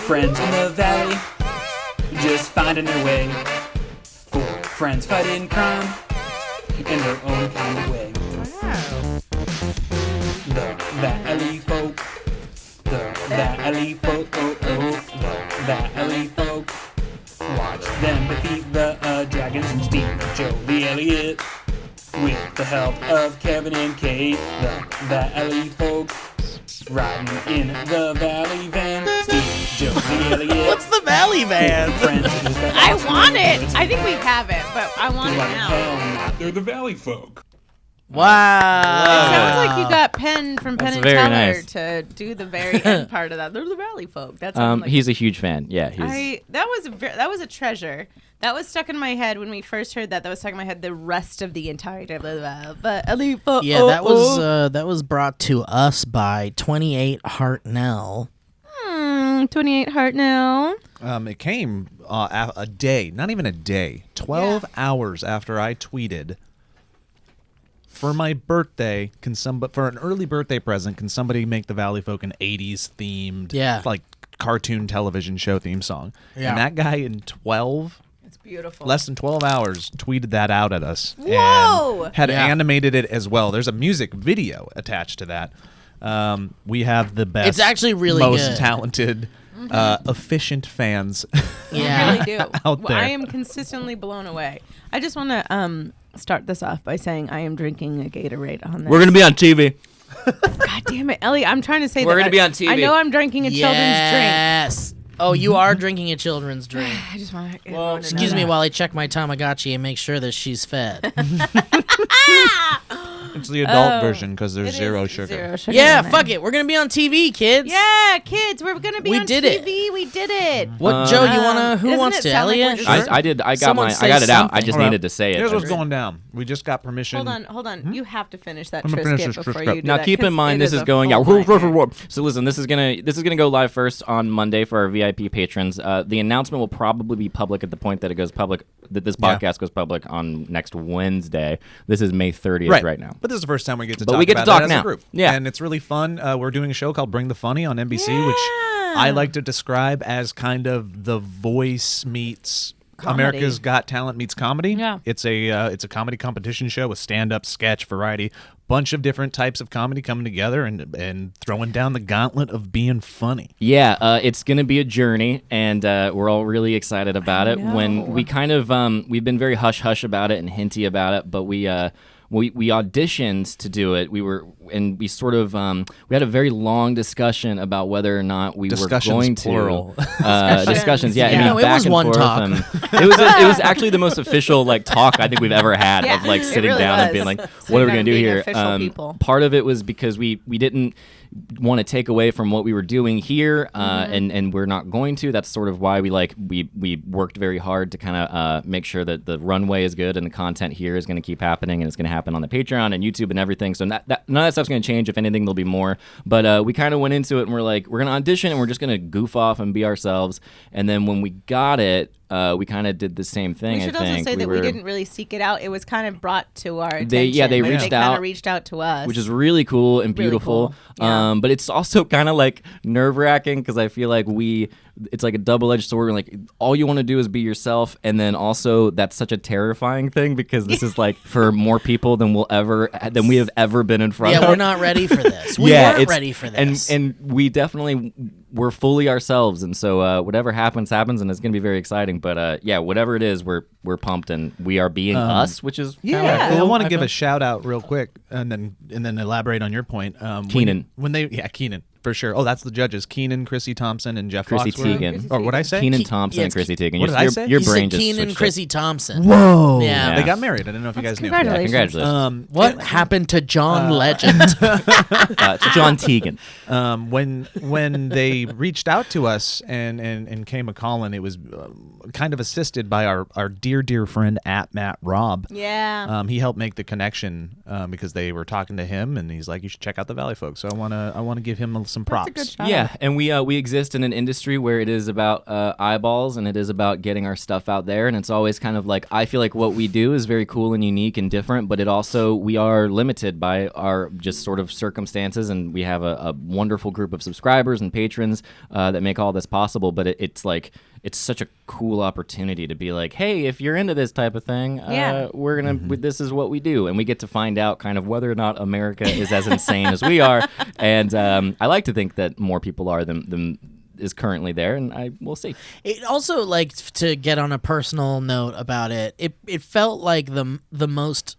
friends in the valley, just finding their way. Four friends fighting crime in their own kind of way. The Valley folk, the Valley folk, oh oh, the Valley folk. Watch them defeat the dragons and speak of Joe the Elliot. With the help of Kevin and Kate, the Valley folk. Riding in the Valley van, Steve, Joe the Elliot. What's the Valley van? I want it. I think we have it, but I want it now. They're the Valley folk. Wow. It sounds like you got Penn from Penn and very Teller nice. to do the very end part of that. They're the Valley folk. That's like, He's a huge fan. Yeah, he's. that was a treasure. That was stuck in my head when we first heard that. That was stuck in my head the rest of the entire day. Yeah, that was brought to us by 28 Hartnell. 28 Hartnell. It came a day, not even a day, 12 hours after I tweeted, for my birthday, for an early birthday present, can somebody make the Valley Folk an 80s themed, like cartoon television show theme song? Yeah. And that guy in Beautiful. less than 12 hours tweeted that out at us. Whoa! And had animated it as well. There's a music video attached to that. We have the best, it's actually really most good. Talented, efficient fans. Yeah, I really do. Out there. I am consistently blown away. I just want to start this off by saying I am drinking a Gatorade on this. We're gonna be on TV. God damn it, Ellie! I'm trying to say We're that gonna be on TV. I know I'm drinking a children's drink. Yes. Oh, you are drinking a children's drink. I just want to. Well, excuse me while I check my Tamagotchi and make sure that she's fed. It's the adult version because there's zero sugar. Zero sugar. Yeah, fuck it. We're gonna be on TV, kids. Yeah, kids, we're gonna be We on did TV. it. We did it. What, Joe? You wanna? Who doesn't wants it to? sound like Elliot? we're just- I did. I got Someone I say got it out. I something. just Hold on. needed to say it. Here's what's going down. We just got permission. Hold on. You have to finish that I'm gonna finish Triscuit this before Triscuit. you do Now that, keep in 'cause mind it this is a going out. full nightmare. So listen, this is gonna go live first on Monday for our VIP patrons. The announcement will probably be public at the point that it goes public. That this podcast goes public on next Wednesday. This is May 30th right now. But this is the first time we get to But talk we get to about talk that now. as a group. Yeah. And it's really fun. We're doing a show called Bring the Funny on NBC, which I like to describe as kind of The Voice meets Comedy. America's Got Talent meets comedy. Yeah. It's a comedy competition show with stand-up, sketch, variety, bunch of different types of comedy coming together and throwing down the gauntlet of being funny. Yeah, it's going to be a journey, and we're all really excited about it. When we kind of we've been very hush-hush about it and hinty about it, but we auditioned to do it. We sort of we had a very long discussion about whether or not we were going to plural. discussions. Yeah, Yeah. I mean, No, it back was and one forth. talk. It was actually the most official talk I think we've ever had of Yeah, sitting it really down and was. being like, Sitting what are we down going to do being here? official people. Part of it was because we didn't want to take away from what we were doing here, and we're not going to. That's sort of why we worked very hard to kind of make sure that the runway is good and the content here is going to keep happening, and it's going to happen on the Patreon and YouTube and everything. So none of that stuff's going to change. If anything, there'll be more. But we kind of went into it and we're like, we're going to audition and we're just going to goof off and be ourselves. And then when we got it, we kind of did the same thing. We should I also think say that we didn't really seek it out. It was kind of brought to our attention. They Like, reached they out. kind of reached out to us, which is really cool and Really beautiful. cool. Yeah. But it's also kind of nerve-wracking because I feel like it's like a double-edged sword. And all you want to do is be yourself, and then also that's such a terrifying thing because this is for more people than we have ever been in front of. Yeah, we're not ready for this. We weren't ready for this. And we definitely were fully ourselves, and so whatever happens, and it's going to be very exciting. But whatever it is, we're pumped, and we are being us, which is kinda Well, I cool, want to give feel. a shout out real quick, and then elaborate on your point. Keenan. Keenan for sure. Oh, that's the judges: Keenan, Chrissy Thompson, and Jeff Chrissy Foxworth. Teigen. Or what I say? Keenan Thompson yeah, and Chrissy Teigen. what did I say? Your You brain said just Keenan, switched Chrissy Thompson. Whoa! Yeah. They got married. I don't know if you guys knew. Congratulations. Congratulations. What happened to John Legend? It's John Teagan. When they reached out to us and came a calling, it was kind of assisted by our dear friend Matt Robb. Yeah. He helped make the connection because they were talking to him, and he's like, "You should check out the Valley Folks." So I want to give him some That's a props. good shot. Yeah, and we exist in an industry where it is about eyeballs and it is about getting our stuff out there, and it's always kind of like I feel like what we do is very cool and unique and different, but it also we are limited by our just sort of circumstances, and we have a wonderful group of subscribers and patrons that make all this possible. But it's like it's such a cool opportunity to be like, hey, if you're into this type of thing, we're gonna this is what we do, and we get to find out kind of whether or not America is as insane as we are. And I like to think that more people are than is currently there, and we'll see. It also, like, to get on a personal note about it, it felt like the most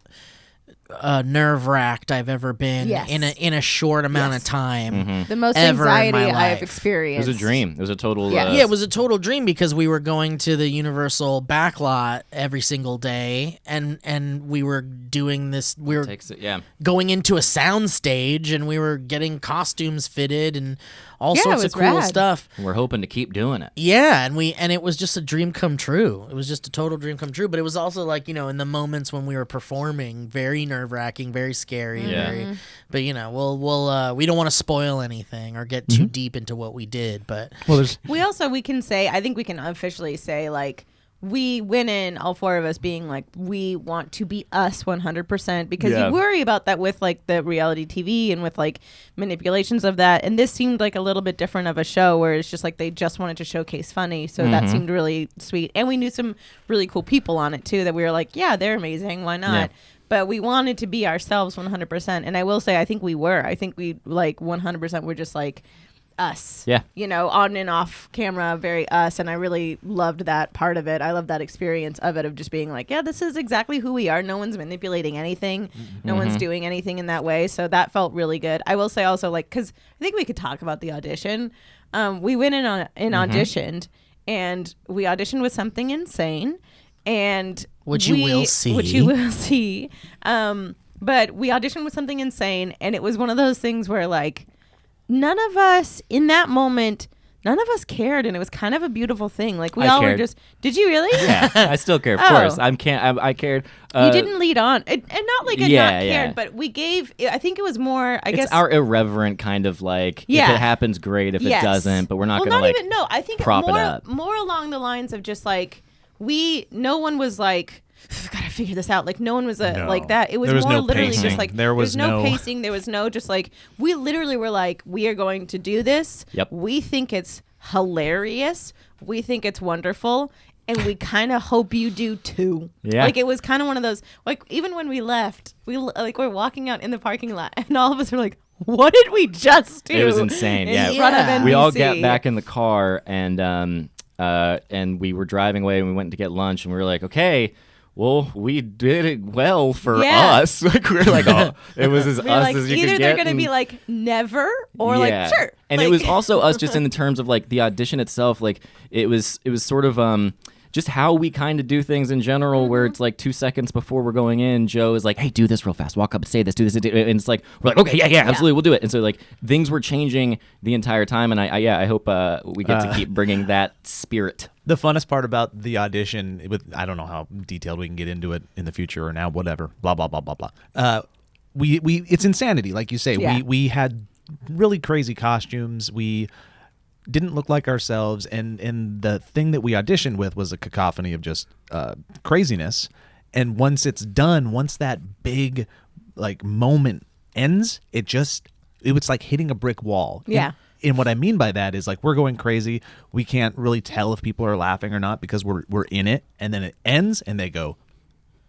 nerve-wracked I've ever been Yes. in a short amount of time. The most ever in my anxiety I've life. It experienced. was a dream. It was a total. Yeah. Yeah, it was a total dream because we were going to the Universal backlot every single day, and we were doing this. We were Takes it, yeah. going into a sound stage, and we were getting costumes fitted and all Yeah, it sorts of was cool rad. stuff. We're hoping to keep doing it. Yeah, and it was just a dream come true. It was just a total dream come true. But it was also like, in the moments when we were performing, very nerve-wracking, very scary. Mm-hmm. But we'll we don't want to spoil anything or get too deep into what we did. But Well, there's We can say, I think we can officially say, like, we went in, all four of us being like, we want to be us 100%, because Yeah. you worry about that with, like, the reality TV and with, like, manipulations of that. And this seemed like a little bit different of a show where it's just like they just wanted to showcase funny. So that seemed really sweet. And we knew some really cool people on it too that we were like, yeah, they're amazing. Why not? Yeah. But we wanted to be ourselves 100%. And I will say, I think we were. I think we, like, 100% were just like us. Yeah. On and off camera, very us. And I really loved that part of it. I love that experience of it, of just being like, yeah, this is exactly who we are. No one's manipulating anything. No one's doing anything in that way. So that felt really good. I will say also, like, because I think we could talk about the audition. We went in auditioned, and we auditioned with Something Insane. And Which you will see. But we auditioned with Something Insane, and it was one of those things where, like, none of us in that moment, cared, and it was kind of a beautiful thing. Like, we I all cared. were just, did you really? Yeah, I still care, of Oh. course. I cared. You didn't lead on, and not like a Yeah, not cared, yeah. but we gave. I think it was more. I It's guess our irreverent kind of like, Yeah. if it happens, great. If Yes. it doesn't, but we're not well, going to like even no. I think prop it more up. more along the lines of just like no one was like, gotta figure this out. Like, no one was No. like that. It was There was more no literally pacing. just like There was no no- pacing. There was no just like, we literally were like, we are going to do this. Yep. We think it's hilarious. We think it's wonderful. And we kind of hope you do too. Yeah. Like, it was kind of one of those, like, even when we left, we're walking out in the parking lot, and all of us were like, what did we just do? It was insane. In Yeah. front of Yeah. NBC. We all got back in the car and we were driving away and we went to get lunch and we were like, okay, well, we did it well for Yeah. us. Like, we were like, oh, it was as We're us like, as you either could they're get. gonna be and- like never, or Yeah. like sure. And like, it was also us just in the terms of like the audition itself. Like it was sort of just how we kind of do things in general, where it's like 2 seconds before we're going in, Joe is like, hey, do this real fast, walk up and say this, do this, and it's like, we're like, okay, yeah, absolutely, we'll do it. And so like things were changing the entire time, and I hope we get to keep bringing that spirit. the funnest part about the audition. I don't know how detailed we can get into it in the future or now. Whatever. Blah blah blah blah blah. We it's insanity, like you say. Yeah. We had really crazy costumes. We didn't look like ourselves, and the thing that we auditioned with was a cacophony of just craziness. And once it's done, once that big like moment ends, it was like hitting a brick wall. Yeah. And what I mean by that is like we're going crazy. We can't really tell if people are laughing or not because we're in it, and then it ends and they go,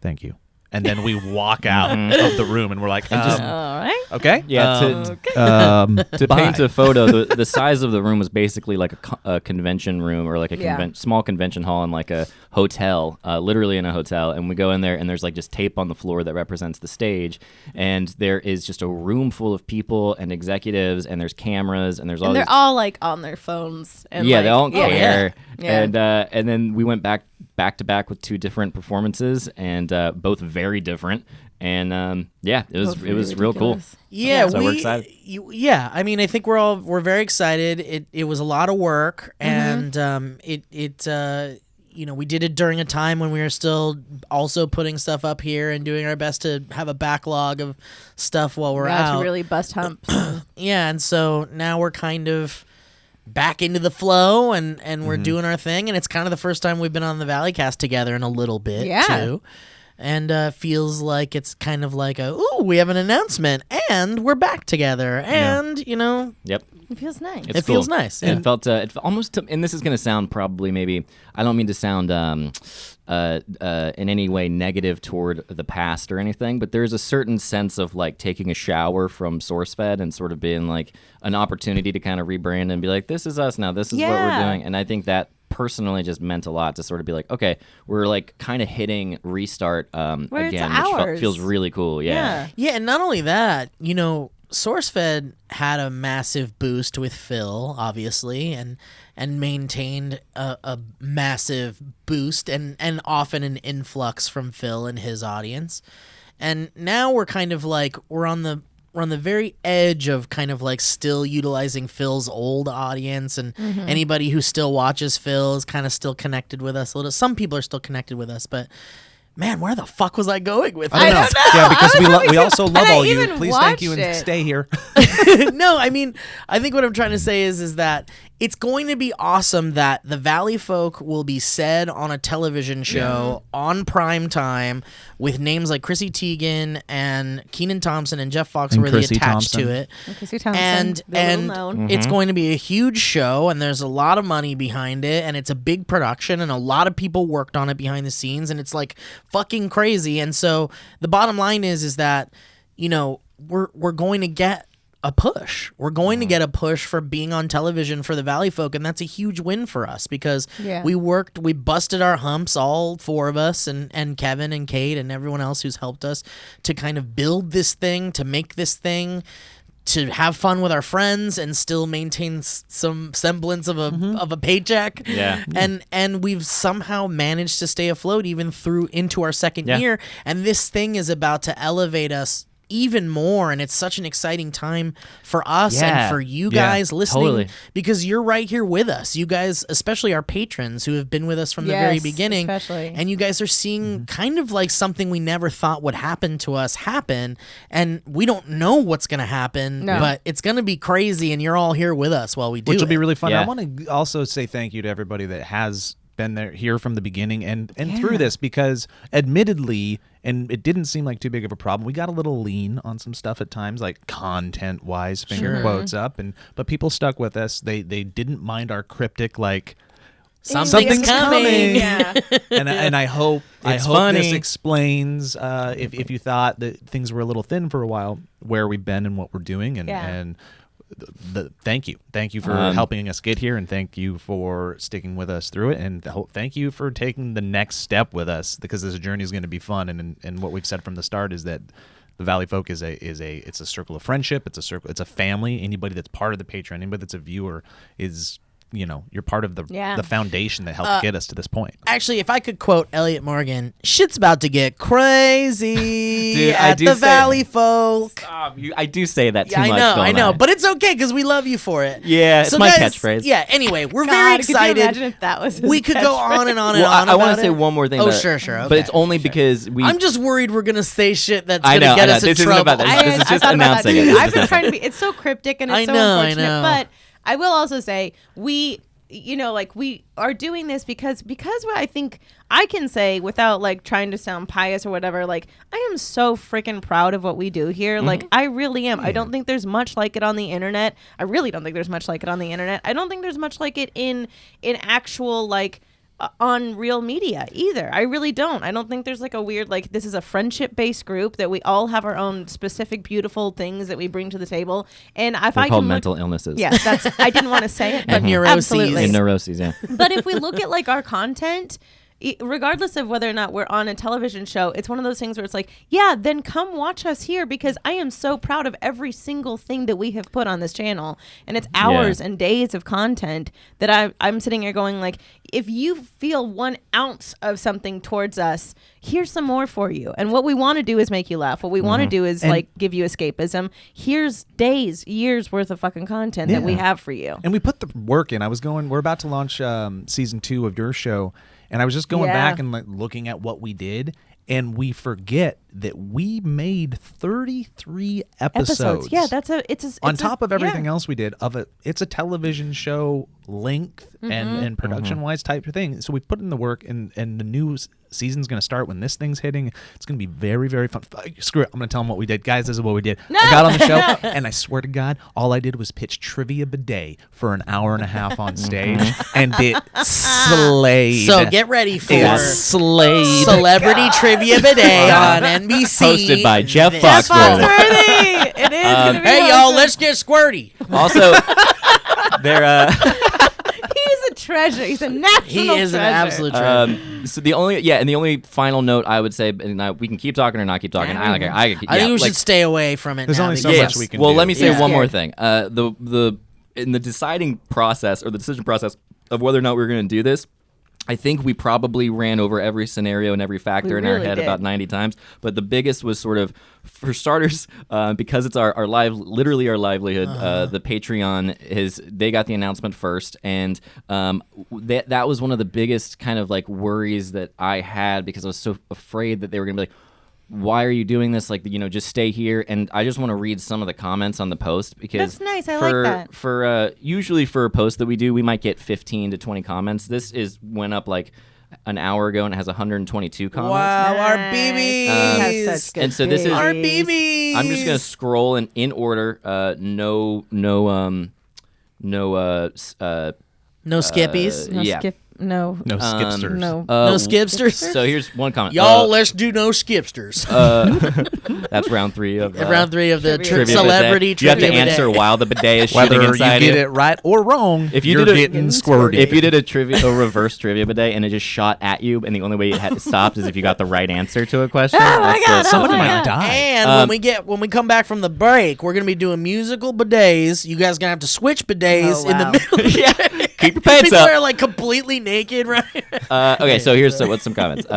"Thank you." And then we walk out of the room and we're like, all right. okay. Yeah, to bye. paint a photo, the size of the room was basically like a convention room or like a Yeah. small convention hall in like a hotel, literally in a hotel. And we go in there and there's like just tape on the floor that represents the stage. And there is just a room full of people and executives, and there's cameras, and there's all And they're these all like on their phones. And yeah, like, they all yeah. care. Yeah. And then we went back to back with 2 different performances, and both very different. And it was Both real cool. ridiculous. Yeah, So we're excited. Yeah, I mean, I think we're very excited. It was a lot of work, and we did it during a time when we were still also putting stuff up here and doing our best to have a backlog of stuff while we're out. To really bust humps. Yeah, and so now we're kind of back into the flow and we're doing our thing, and it's kind of the first time we've been on the Valleycast together in a little bit too. And feels like it's kind of like we have an announcement and we're back together, and Yep. It feels nice. It feels nice. And it felt almost, and this is going to sound probably maybe, I don't mean to sound in any way negative toward the past or anything, but there's a certain sense of like taking a shower from SourceFed and sort of being like an opportunity to kind of rebrand and be like, this is us now, this is what we're doing. And I think that personally just meant a lot to sort of be like, okay, we're like kind of hitting restart again, which feels really cool. Yeah, and not only that, SourceFed had a massive boost with Phil, obviously, and maintained a massive boost and often an influx from Phil and his audience. And now we're kind of like we're on the very edge of kind of like still utilizing Phil's old audience, and anybody who still watches Phil is kind of still connected with us a little. Some people are still connected with us, but man, where the fuck was I going with I that? don't know. Yeah, because we also love all you. even Please, thank you, and watched it. stay here. No, I mean, I think what I'm trying to say is that it's going to be awesome that the Valley Folk will be said on a television show on prime time with names like Chrissy Teigen and Kenan Thompson and Jeff Foxworthy Chrissy attached Thompson. to it. Chrissy Thompson, And little known. it's going to be a huge show, and there's a lot of money behind it, and it's a big production, and a lot of people worked on it behind the scenes, and it's like fucking crazy. And so the bottom line is that we're going to get a push. We're going to get a push for being on television for the Valley Folk, and that's a huge win for us because we busted our humps, all four of us, and Kevin and Kate and everyone else who's helped us to kind of build this thing, to make this thing, to have fun with our friends and still maintain some semblance of a paycheck. Yeah. And we've somehow managed to stay afloat even through into our second year, and this thing is about to elevate us even more, and it's such an exciting time for us and for you guys listening, because you're right here with us. You guys, especially our patrons who have been with us from the very beginning, and you guys are seeing kind of like something we never thought would happen to us happen, and we don't know what's going to happen, but it's going to be crazy, and you're all here with us while we do Which will be it. really fun. Yeah. I want to also say thank you to everybody that has been there here from the beginning and through this, because admittedly, and it didn't seem like too big of a problem, we got a little lean on some stuff at times, like content wise, finger quotes up, but people stuck with us. They didn't mind our cryptic like something's coming. Yeah. and I hope funny. this explains if you thought that things were a little thin for a while, where we've been and what we're doing, and thank you for helping us get here, and thank you for sticking with us through it, and thank you for taking the next step with us, because this journey is going to be fun, and what we've said from the start is that the Valley Folk is a circle of friendship. It's a family. Anybody that's part of the Patreon, anybody that's a viewer is, you're part of the foundation that helped get us to this point. Actually, if I could quote Elliot Morgan, shit's about to get crazy Dude, at the Valley Folk. I do say that too much. I know, but it's okay because we love you for it. Yeah, it's So my guys, catchphrase. Yeah, anyway, we're God, very could you excited. imagine if that was his We could go on and on and Well, on. I want about to say it. one more thing. Oh, about it, sure. Okay, but it's only because I'm just worried we're gonna say shit that's I gonna know, get I know. us in This isn't trouble. about that. This is just thought about that announcing too. it. I've been trying to be. It's so cryptic and it's I so know. unfortunate. But I will also say we are doing this because what I think I can say without like trying to sound pious or whatever. Like, I am so freaking proud of what we do here. Like, I really am. I don't think there's much like it on the internet. I really don't think there's much like it on the internet. I don't think there's much like it in actual like. On real media either. I really don't. I don't think there's like a weird like this is a friendship based group that we all have our own specific beautiful things that we bring to the table. And if They're I called can mental illnesses. yes, that's I didn't want to say it, but And neuroses. absolutely. And neuroses, yeah. But if we look at like our content, regardless of whether or not we're on a television show, it's one of those things where it's like, yeah, then come watch us here, because I am so proud of every single thing that we have put on this channel, and it's hours and days of content that I'm sitting here going like, if you feel 1 ounce of something towards us, here's some more for you. And what we want to do is make you laugh. What we want to do is like give you escapism. Here's days, years worth of fucking content that we have for you. And we put the work in. We're about to launch season 2 of your show, and I was just going back and like looking at what we did, and we forget that we made 33 episodes. Yeah, on top of everything else we did. It's a television show length and production wise type of thing. So we put in the work, and the new season's going to start when this thing's hitting. It's going to be very, very fun. Screw it. I'm going to tell them what we did. Guys, this is what we did. I got on the show, and I swear to God, all I did was pitch Trivia Bidet for an hour and a half on stage, and it slayed. So get ready for It slayed. Celebrity Trivia Bidet on NBC. Hosted by Jeff Jeff Foxworthy. Foxworthy. It is gonna be Hey, y'all, awesome. let's get squirty. Also, they're He's a treasure. He's a national He is treasure. an absolute treasure. so the only final note I would say, and we can keep talking or not keep talking. I don't care. I think we should stay away from it. There's now only so because- much we can Well, do. let me say Yeah. one more thing. In the deciding process or the decision process of whether or not we were going to do this, I think we probably ran over every scenario and every factor We in our really head did. about 90 times. But the biggest was sort of, for starters, because it's our literally our livelihood. The Patreon they got the announcement first, and that was one of the biggest kind of like worries that I had, because I was so afraid that they were going to be like, why are you doing this? Like, just stay here. And I just want to read some of the comments on the post, because That's nice. I like that. For usually for a post that we do, we might get 15 to 20 comments. This went up like an hour ago, and it has 122 comments. Wow, our Nice. BBs. He has such good And so this is- Our babies. BBs. I'm just gonna scroll in order. No skippies. No yeah. skip. No. No skipsters. No. No skipsters. So here's one comment. Y'all, let's do no skipsters. That's round 3 of Round 3 of the Trivia celebrity bidet. You have to trivia answer bidet. while the bidet is Whether shitting you inside get it right or wrong, If you you're did it- getting squirty. If you did a reverse trivia bidet and it just shot at you, and the only way it had stopped is if you got the right answer to a question. Oh my that's God, the- somebody oh my might God. die. And when we come back from the break, we're gonna be doing musical bidets. You guys gonna have to switch bidets Oh, in the wow. middle. yeah. Keep your pants People up. are like completely naked, right? Okay, so here's what's some comments.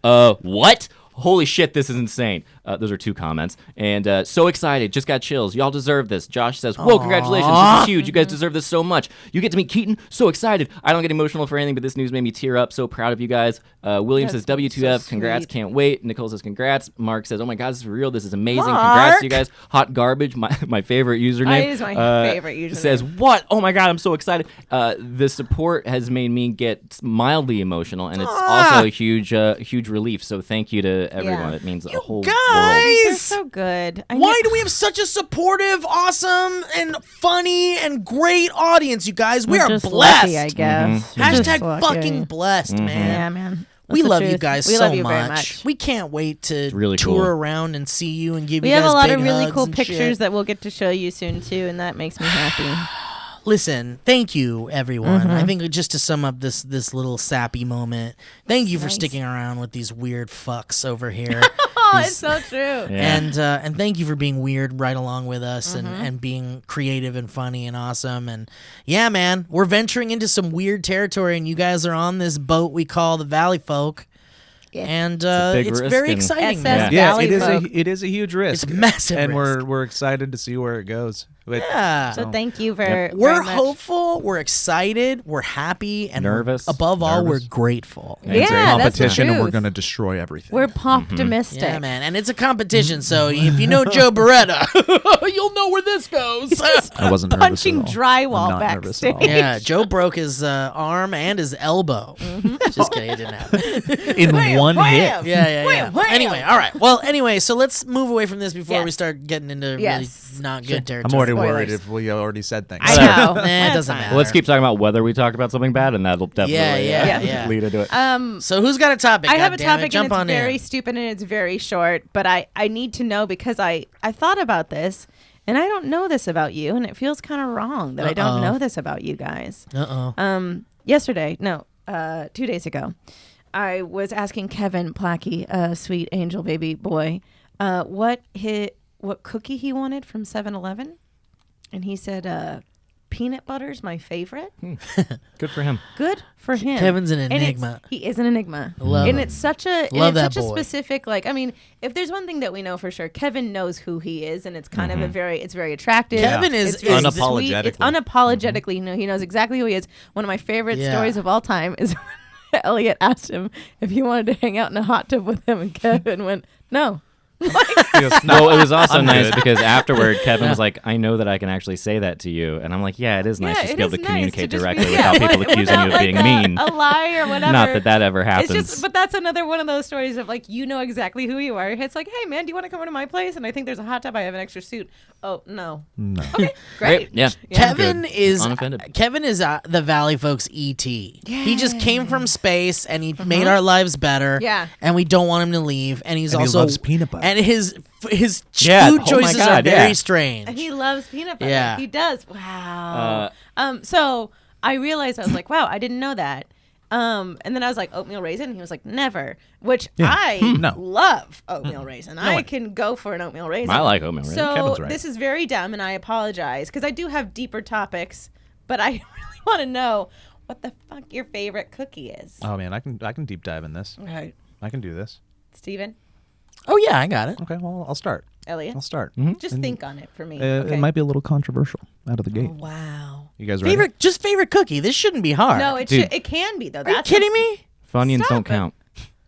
What? Holy shit, this is insane. Those are 2 comments. And so excited. Just got chills. Y'all deserve this. Josh says, whoa, congratulations. This is huge. You guys deserve this so much. You get to meet Keaton. So excited. I don't get emotional for anything, but this news made me tear up. So proud of you guys. William says, That's WTF. so Congrats. sweet. Can't wait. Nicole says, congrats. Mark says, oh my God, this is real. This is amazing. Mark. Congrats to you guys. Hot Garbage, my favorite username. It is my favorite username. Says, what? Oh my God, I'm so excited. The support has made me get mildly emotional, and it's also a huge relief. So thank you to everyone. Yeah. It means a whole world. They're Guys, so good. why do we have such a supportive, awesome, and funny and great audience, you guys? We We're are just blessed. lucky, I guess. Just Hashtag lucky. fucking blessed, man. Yeah, man. We That's the love you truth. guys we so love you very much. We can't wait to really tour cool. around and see you and give We you guys have a lot big of really hugs cool and pictures shit. that we'll get to show you soon too, and that makes me happy. Listen, thank you, everyone. Mm-hmm. I think just to sum up this little sappy moment, thank you for Nice. sticking around with these weird fucks over here. Oh, These- it's so true. Yeah. And thank you for being weird right along with us Mm-hmm. and being creative and funny and awesome. And yeah, man, we're venturing into some weird territory, and you guys are on this boat we call the Valley Folk. Yeah. And big it's risk very and- exciting, SS man. Yeah, Valley folk. it is a huge risk. It's massive and risk. we're excited to see where it goes. But- Yeah. So thank you very We're very much. hopeful, we're excited, we're happy, and Nervous. above all, we're Nervous. grateful. And it's a Yeah, that's the competition, and we're truth. going to destroy everything. We're optimistic. Yeah, man, and it's a competition. So if you know Joe Beretta, you'll know where this goes. I wasn't nervous Punching at all. drywall I'm not nervous at all. backstage. Yeah, Joe broke his arm and his elbow. Just kidding, it didn't happen. In one hit. Yeah. Wham! Anyway, all right. Well, anyway, so let's move away from this before Yes. we start getting into Yes. really not good territory. I'm already Spoilers. worried if we already said things. I know. Nah, it That's doesn't fine. matter. Well, let's keep talking about whether we talked about something bad, and that'll definitely Yeah. lead into it. So who's got a topic? I have a God damn it, topic Jump and on it's very in. stupid and it's very short, but I need to know because I thought about this and I don't know this about you and it feels kind of wrong that I don't know this about you guys. Yesterday, 2 days ago, I was asking Kevin Plackey, sweet angel baby boy, what cookie he wanted from 7-Eleven, and he said peanut butter's my favorite. Good for him. Good for him. Kevin's an And it's- enigma. He is an enigma. Love and him. it's such a Love that such a boy. specific, like, I mean, if there's one thing that we know for sure, Kevin knows who he is, and it's kind of it's very attractive. Kevin is- It's very is sweet. It's unapologetically. unapologetically, he knows exactly who he is. One of my favorite Yeah. stories of all time is when Elliot asked him if he wanted to hang out in a hot tub with him, and Kevin went, no. Well, it was also I'm nice good. because afterward, Kevin was like, I know that I can actually say that to you. And I'm like, yeah, it is nice Yeah, to it be able is to nice communicate just directly be- without people accusing you without, of being like, mean. a lie or whatever. Not that ever happens. It's just, but that's another one of those stories of like, you know exactly who you are. It's like, hey man, do you want to come over to my place? And I think there's a hot tub. I have an extra suit. Oh no. No. Okay, great. Yeah. Kevin is Unoffended. the Valley folks ET. He just came from space and he made Uh-huh. our lives better. Yeah. And we don't want him to leave. And he's And he also loves peanut butter. And his Yeah, food oh my choices are God, very yeah. strange. And he loves peanut butter. Yeah. He does. Wow. So I realized, I was like, wow, I didn't know that. And then I was like, oatmeal raisin. And he was like, never. Which I No. love oatmeal raisin. I one. can go for an oatmeal raisin. I like oatmeal raisin. So Kevin's right. this is very dumb, and I apologize because I do have deeper topics, but I really want to know what the fuck your favorite cookie is. Oh man, I can deep dive in this. Okay, I can do this. Steven, Oh yeah, I got it. Okay, well I'll start. Elliot, I'll start. just think on it for me. It might be a little controversial out of the gate. Wow. You guys ready? Favorite cookie. This shouldn't be hard. No, it Dude. it can be though. Are you kidding me? Funyuns Stop don't it. count.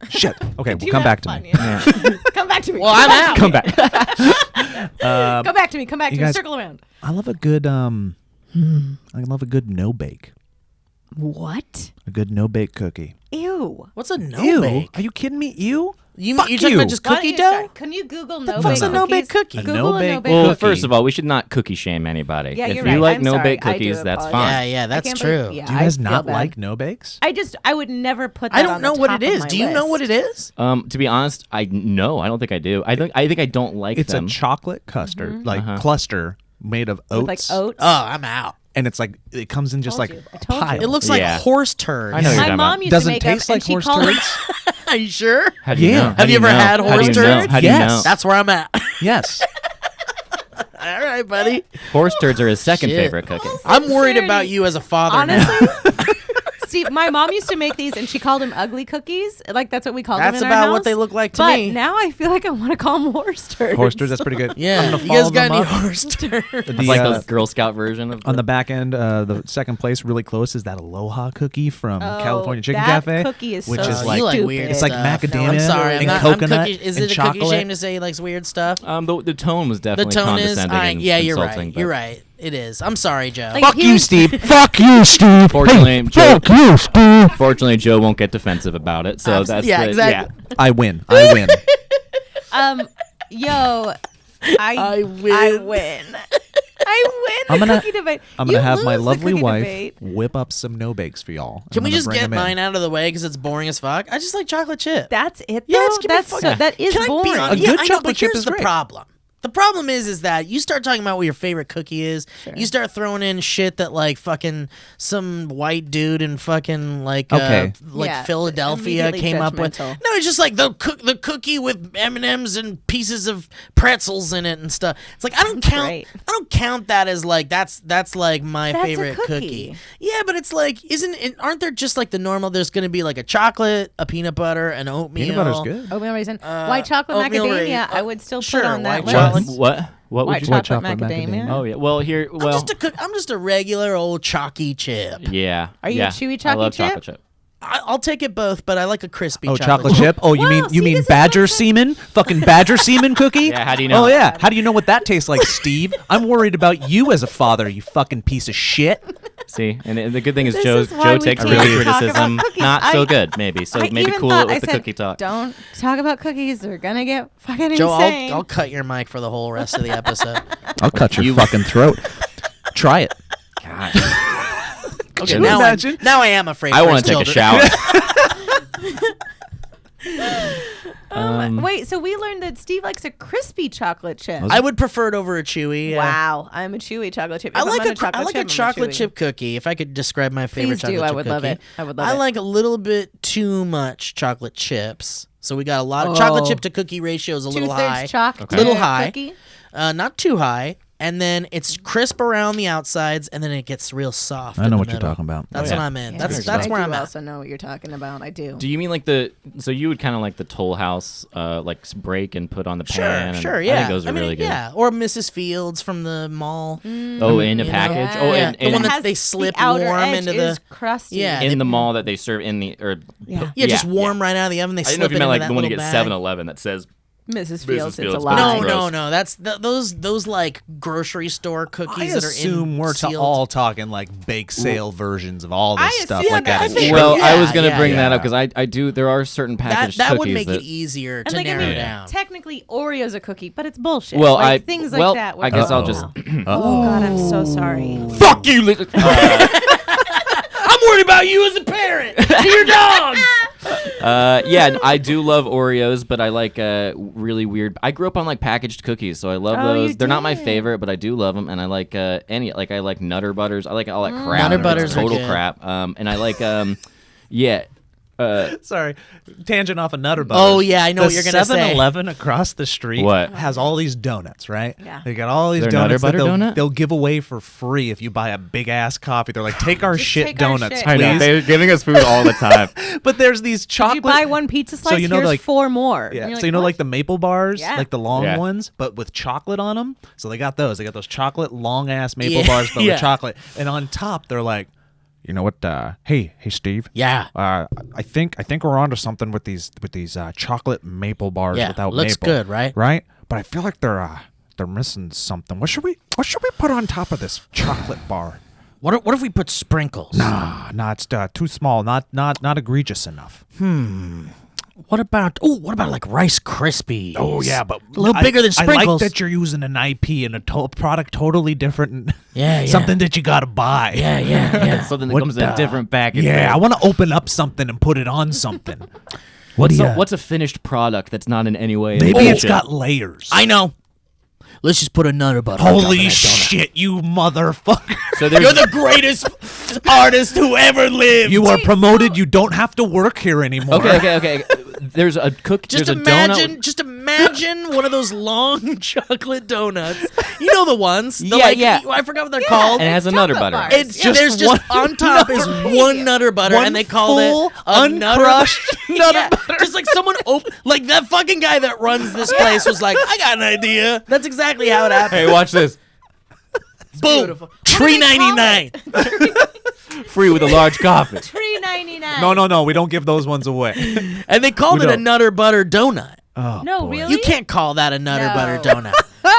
Shit. Okay, Do well come back to have me. fun, come back to me. Well, I'm out. Come back. Come back to me. Come back to you me. guys- Circle around. I love a good I love a good no bake. What? A good no bake cookie. Ew. What's a no Ew. bake? Are you kidding me? Ew. You Fuck talking you. about just Why don't cookie you dough? start? Can you Google no fuck's bake a no-bake cookies? cookie? A Google no-bake a no-bake Well, cookie. first of all, we should not cookie shame anybody. Yeah, if you're you right. like I'm no bake sorry. I do cookies, that's apologize. Yeah, fine. yeah, I that's can't true. believe- yeah, Do you guys I feel not bad. like no bakes? I would never put that I don't on know the what top it of is. my Do you know list. what it is? To be honest, I don't think I do. I think I don't like It's them. a chocolate custard, like cluster made of With, oats. like oats. Oh, I'm out. And it's like it comes in just Told like you. I a told you. pile. It looks like Yeah. horse turds. I know you're My talking mom about. used Doesn't to make taste them, like and she horse called them. turds. Are you sure? How do you Yeah. know? Have How do you ever know? had How do horse you know? turds? How do you Yes. know? That's where I'm at. Yes. All right, buddy. Horse turds are his second Shit. favorite cookie. I'm worried Sincerity. about you as a father now. Honestly, Steve, my mom used to make these, and she called them ugly cookies. Like that's what we called That's them in our about what house. they look like to but me. now I feel like I want to call them horse turds. Horse turds, that's pretty good. Yeah. I'm You gonna guys follow got them any up. horse turds? The, like uh, the Girl Scout version of on the back end, the second place, really close, is that Aloha cookie from Oh, California Chicken that Cafe, cookie is which so is You like like stupid. weird it's like stuff. macadamia I'm sorry. and I'm coconut Is and it a chocolate. cookie shame to say he likes weird stuff? the tone was The definitely tone is, condescending and yeah, you're insulting. right. but You're right. It is. I'm sorry, Joe. Like, Fuck he you, was- Steve. Fuck you, Steve. Fortunately, Joe, Fuck you, Steve. fortunately, Joe won't get defensive about it. So that's yeah, the, exactly. I win. I win. Yo, I win. I win. I I'm win the gonna- cookie debate. I'm gonna You have my lose the lovely cookie wife debate. whip up some no bakes for y'all. Can I'm we gonna just bring get 'em in. mine out of the way because it's boring as fuck? I just like chocolate chip. That's it. Yeah, though? let's give me That's fuck- so, that is Can I be boring. honest? A Yeah, good I know, chocolate but chip here's is the great. problem. The problem is that you start talking about what your favorite cookie is. You start throwing in shit that like fucking some white dude in fucking like Okay. Yeah, Philadelphia immediately came up with. judgmental. No, it's just like the cookie with M&Ms and pieces of pretzels in it and stuff. It's like I don't count. great. I don't count that as like that's like my That's a favorite cookie. Yeah, but it's like aren't there just like the normal? There's going to be like a chocolate, a peanut butter, an oatmeal. Peanut butter's good. Oatmeal raisin, white chocolate oatmeal macadamia. raisin. I would still Sure, put on that white list. chocolate. What would White you? White chocolate chocolate macadamia. macadamia. Oh yeah. Well, here. Well, I'm just a regular old chalky chip. yeah. Are you a yeah. chewy I chocolate love chip? chocolate chip. I'll take it both, but I like a crispy Oh, chocolate chip. Oh, you Wow, mean see, this is badger what- semen? Fucking badger semen cookie? Yeah, how do you know? Oh yeah. How do you know what that tastes like, Steve? I'm worried about you as a father, you fucking piece of shit. See, and the good thing is This Joe is why we takes can't really talk about criticism cookies. not so good, maybe. So I maybe even cool thought, it with I the said, cookie talk. Don't talk about cookies. They're gonna get fucking Joe, insane. I'll cut your mic for the whole rest of the episode. I'll cut your fucking throat. Try it. Gosh. Okay, you now imagine? now I am afraid. I for want his to take a children. shower. Wait, so we learned that Steve likes a crispy chocolate chip. I would prefer it over a chewy. yeah. Wow, I'm a chewy chocolate chip. I If I'm like on a chocolate, I'm chocolate chewy. chip cookie. If I could describe my favorite Please do. chocolate I chip would cookie, love it. I would love I it. like a little bit too much chocolate chips. So we got a lot of chocolate Oh. chip to cookie ratio is a little 2/3 high, chocolate little chip high, cookie. not too high. and then it's crisp around the outsides, and then it gets real soft. I in know the what you're middle. talking about. That's Oh, what yeah. I'm in. Yeah, That's where I'm I at. also know what you're talking about. I do. Do you mean like so you would kind of like the Toll House, like break and put on the pan? and Sure, yeah. I think those are really good. Yeah, or Mrs. Fields from the mall. Oh, in a You know? package. Yeah. Oh, Yeah, and, the one and that they slip the outer warm edge into the is crusty. Yeah. in the mall that they serve in the Yeah. yeah, just warm right out of the oven. They I didn't slip know if you it meant into like that the one you little get bag. 7-Eleven that says Mrs. Fields, it's a Fields, lie. No, Gross. no. That's those like grocery store cookies I that are assume we're sealed. all talking like bake sale versions of all this I stuff. assume Like that. that. I think- Well, I was Yeah, gonna yeah, bring that yeah. up because I do. There are certain packaged that would cookies make that. it easier And to like, I narrow mean, down. technically, Oreo's a cookie, but it's bullshit. Well, like, things like that. I where- guess I'll just. Oh God, I'm so sorry. Fuck you! I'm worried about you as a parent to your dogs. Yeah, I do love Oreos, but I like really weird. I grew up on like packaged cookies, so I love Oh, those. you They're not my did. favorite, but I do love them, and I like I like Nutter Butters. I like all that crap. Nutter It's Butters are total good. crap. And I like yeah. Sorry, tangent off of Nutter Butters. Oh, yeah, I know the what you're gonna say. 7-Eleven across the street What? has all these donuts, right? Yeah. They got all these They're donuts Nutter that Butter donut? they'll give away for free if you buy a big ass coffee. They're like, take our Just shit take our donuts, shit. I know please. they're giving us food all the time. But there's these Did chocolate. you buy one pizza slice? So you know, Here's like 4 more. Yeah, And you're so you know, what? like the maple bars, Yeah. like the long Yeah. ones, but with chocolate on them. So they got those. They got those chocolate long ass maple Yeah. bars, but Yeah. with chocolate. And on top, they're like, you know what? Hey, Steve. Yeah. I think we're onto something with these chocolate maple bars Yeah, without looks maple. good, right? Right. But I feel like they're missing something. What should we put on top of this chocolate bar? What if we put sprinkles? Nah, it's too small. Not egregious enough. What about like Rice Krispies? Oh yeah, but a little bigger than I sprinkles. like that you're using an IP and a product totally different. Yeah. Something that you gotta buy. Yeah. Something that What comes in a the- different package. Yeah, I want to open up something and put it on something. What's a finished product that's not in any way? Maybe it's bullshit? got layers. I know. Let's just put a Nutter Butter. on top of Holy that donut. shit, you motherfucker! So there's You're the greatest artist who ever lived. You are promoted. You don't have to work here anymore. okay. There's a cook. Just there's imagine, a donut. just imagine one of those long chocolate donuts. You know the ones. The, Yeah. I forgot what they're called. And it has a chocolate Nutter Butter. bars. It's just there's just one on top is one Nutter Butter, One and they called it full, a Nutter uncrushed Nutter Butter. Just like someone like that fucking guy that runs this place was like, I got an idea. That's exactly how it happened. Hey, watch this. Boom, beautiful. $3.99, Free with a large coffee. $3.99. No, we don't give those ones away. and they called We it a don't. Nutter Butter donut. Oh, No, boy. really? You can't call that a Nutter No. Butter donut.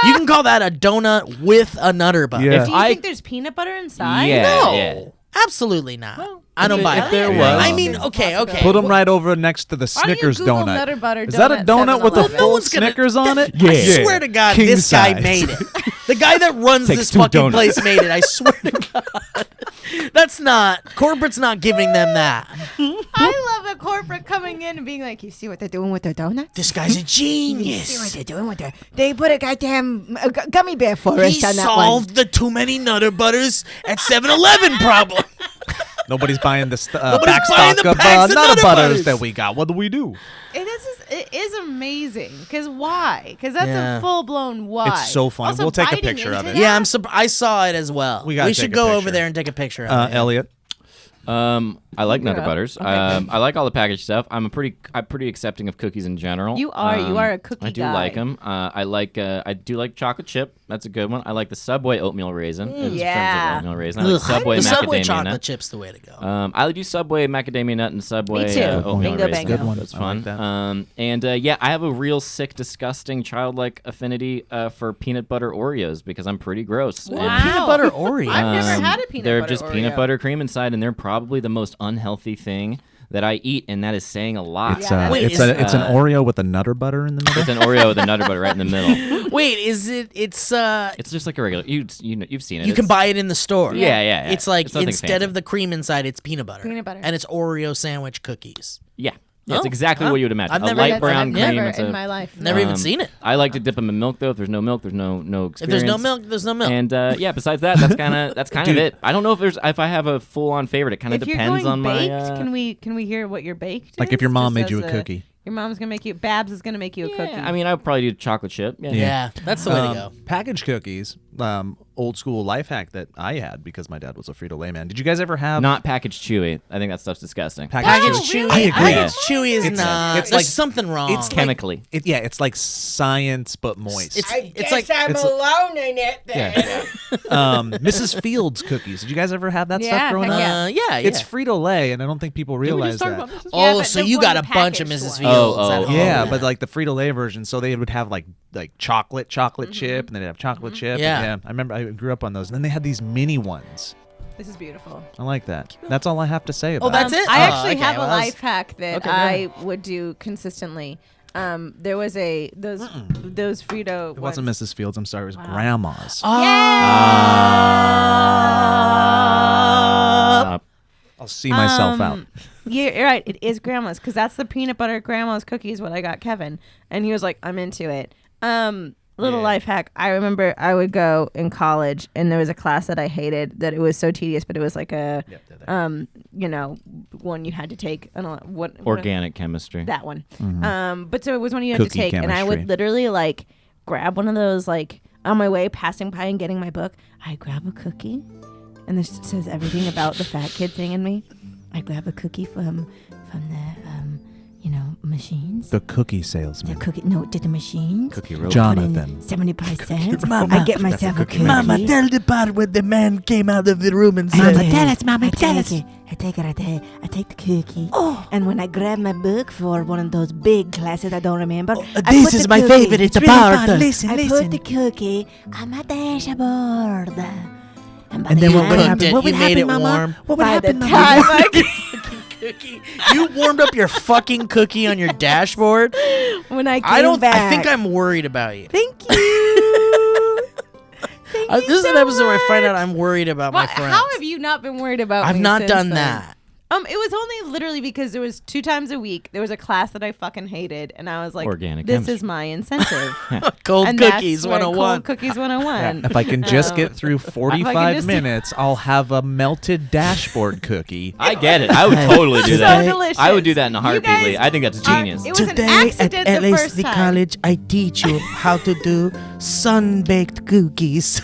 You can call that a donut with a Nutter Butter. Yeah. Do you I- think there's peanut butter inside? Yeah. No, absolutely not. Well, I don't buy if it. there was- I mean, okay. Put them right over next to the Why don't you Snickers Google donut. Nutter Butter Is that a donut with a 7-Eleven? No full one's gonna- Snickers on it? I swear to God, King this guy size. made it. The guy that runs Takes this 2 fucking donuts. place made it. I swear to God. That's not corporate's not giving them that. I love a corporate coming in and being like, you see what they're doing with their donuts? This guy's a You see what genius. they're doing with their... They put a goddamn gummy bear for He us on that one. solved the too many Nutter Butters at 7-Eleven problem. Nobody's buying the Nobody's back buying stock the of packs of Nutter Nutter Butters Butters. that we got. What do we do? It is amazing. Because why? Because that's Yeah. a full-blown why. It's so funny. Also, We'll take a biting picture of into it. that- Yeah, I saw it as well. We gotta should take a go over picture. there and take a picture of it. Elliot. I like Nutter Yeah. Butters. Okay. I like all the packaged stuff. I'm pretty accepting of cookies in general. You are a cookie I do guy. like them. I do like chocolate chip. That's a good one. I like the Subway oatmeal raisin. It's friends yeah. of oatmeal raisin. I like Ugh, Subway the Subway macadamia chocolate nut. chip's the way to go. I do Subway macadamia nut and Subway Me too. oatmeal Bingo, raisin. bango. Good one. That's I fun. like that. And yeah, I have a real sick, disgusting, childlike affinity for peanut butter Oreos because I'm pretty gross. And, Wow. Peanut butter Oreo. I've never had a peanut they're butter just Oreo. peanut butter cream inside, and they're probably the most unhealthy thing that I eat, and that is saying a lot. It's, Yeah. Wait, it's, is- it's an Oreo with a Nutter Butter in the middle. It's an Oreo with a Nutter Butter right in the middle. Wait, is it? It's It's just like a regular. You've seen it. you It's- can buy it in the store. Yeah. It's like It's nothing instead fancy. of the cream inside, it's peanut butter. Peanut butter. And it's Oreo sandwich cookies. Yeah. It's Oh, exactly huh. what you would imagine. I've A never light had- brown I've cream. never It's in a- my life. Never even seen it. I like to dip them in milk though. If there's no milk, there's no experience. If there's no milk, there's no milk. And yeah, besides that, that's kind of it. I don't know if I have a full on favorite. It kind of If you're depends going on baked, my. can we hear what your baked? Like if is? your mom Just made you as a cookie. Your mom's gonna make you. Babs is gonna make you a cookie. I mean, I would probably do chocolate chip. Yeah, that's the way to go. Packaged cookies, old school life hack that I had because my dad was a Frito-Lay man. Did you guys ever have Not packaged chewy. I think that stuff's disgusting. Packaged Oh, chewy. really? I agree. Packaged chewy is It's- not. it's There's like- something wrong. it's like- Chemically. it's like science but moist. it's like I'm it's- alone in it. Then. Mrs. Fields cookies. Did you guys ever have that Yeah, stuff growing heck up? yeah. yeah. It's Frito-Lay, and I don't think people realize that. Oh, but so the you got a one bunch of packaged Mrs. one. Fields. Oh, at home. Yeah, but like the Frito-Lay version, so they would have like chocolate chip, and they'd have chocolate chip. Yeah. And I remember I grew up on those. And then they had these mini ones. This is beautiful. I like that. That's all I have to say about that's it. it? I Oh, actually okay, have a well, that was- life hack that Okay, I would do consistently. There was those Frito. It wasn't ones. Mrs. Fields. I'm sorry. It was Grandma's. I'll see myself out. Yeah, you're right. It is Grandma's because that's the peanut butter Grandma's cookies. What I got Kevin, and he was like, "I'm into it." Little life hack. I remember I would go in college, and there was a class that I hated. That it was so tedious, but it was like a, one you had to take. I don't know what Organic chemistry. that one. But so it was one you had Cookie to take, and I would chemistry. literally like grab one of those like on my way passing by and getting my book. I grab a cookie, and this says everything about the fat kid thing in me. I grab a cookie from the machines. The cookie The salesman. cookie, no, to the machines. Cookie robot. Jonathan. 75 cents. Mama, I get myself a cookie cookie. machine. Mama, tell the part where the man came out of the room and said, Mama, tell us, Mama, tell us. I take the cookie. Oh. And when I grab my book for one of those big classes I don't remember, I this put is the my cookie- favorite. It's really about fun. Listen, I listen. put the cookie on my dashboard. by And the then what time- would Cooked happen? it. What would You made happen, it Mama? warm. What would By the happen, Mama? time I cookie. You warmed up your fucking cookie on your dashboard. when I came I don't. back. I think I'm worried about you. Thank you. Thank you This is so an episode where I find out much. I'm worried about Well, my friends. how have you not been worried about I've me not since done then? that. It was only literally because there was 2 times a week. There was a class that I fucking hated, and I was like, Organic "This chemistry. is my incentive." Cold and cookies that's where 101. Cold cookies 101. If I can just get through If I 45 can just- minutes, I'll have a melted dashboard cookie. I get it. I would totally do So that. delicious. I would do that in a You heartbeat, guys Lee. I think that's are- genius. It was an Today accident at the LSD first time. College, I teach you how to do sun-baked cookies.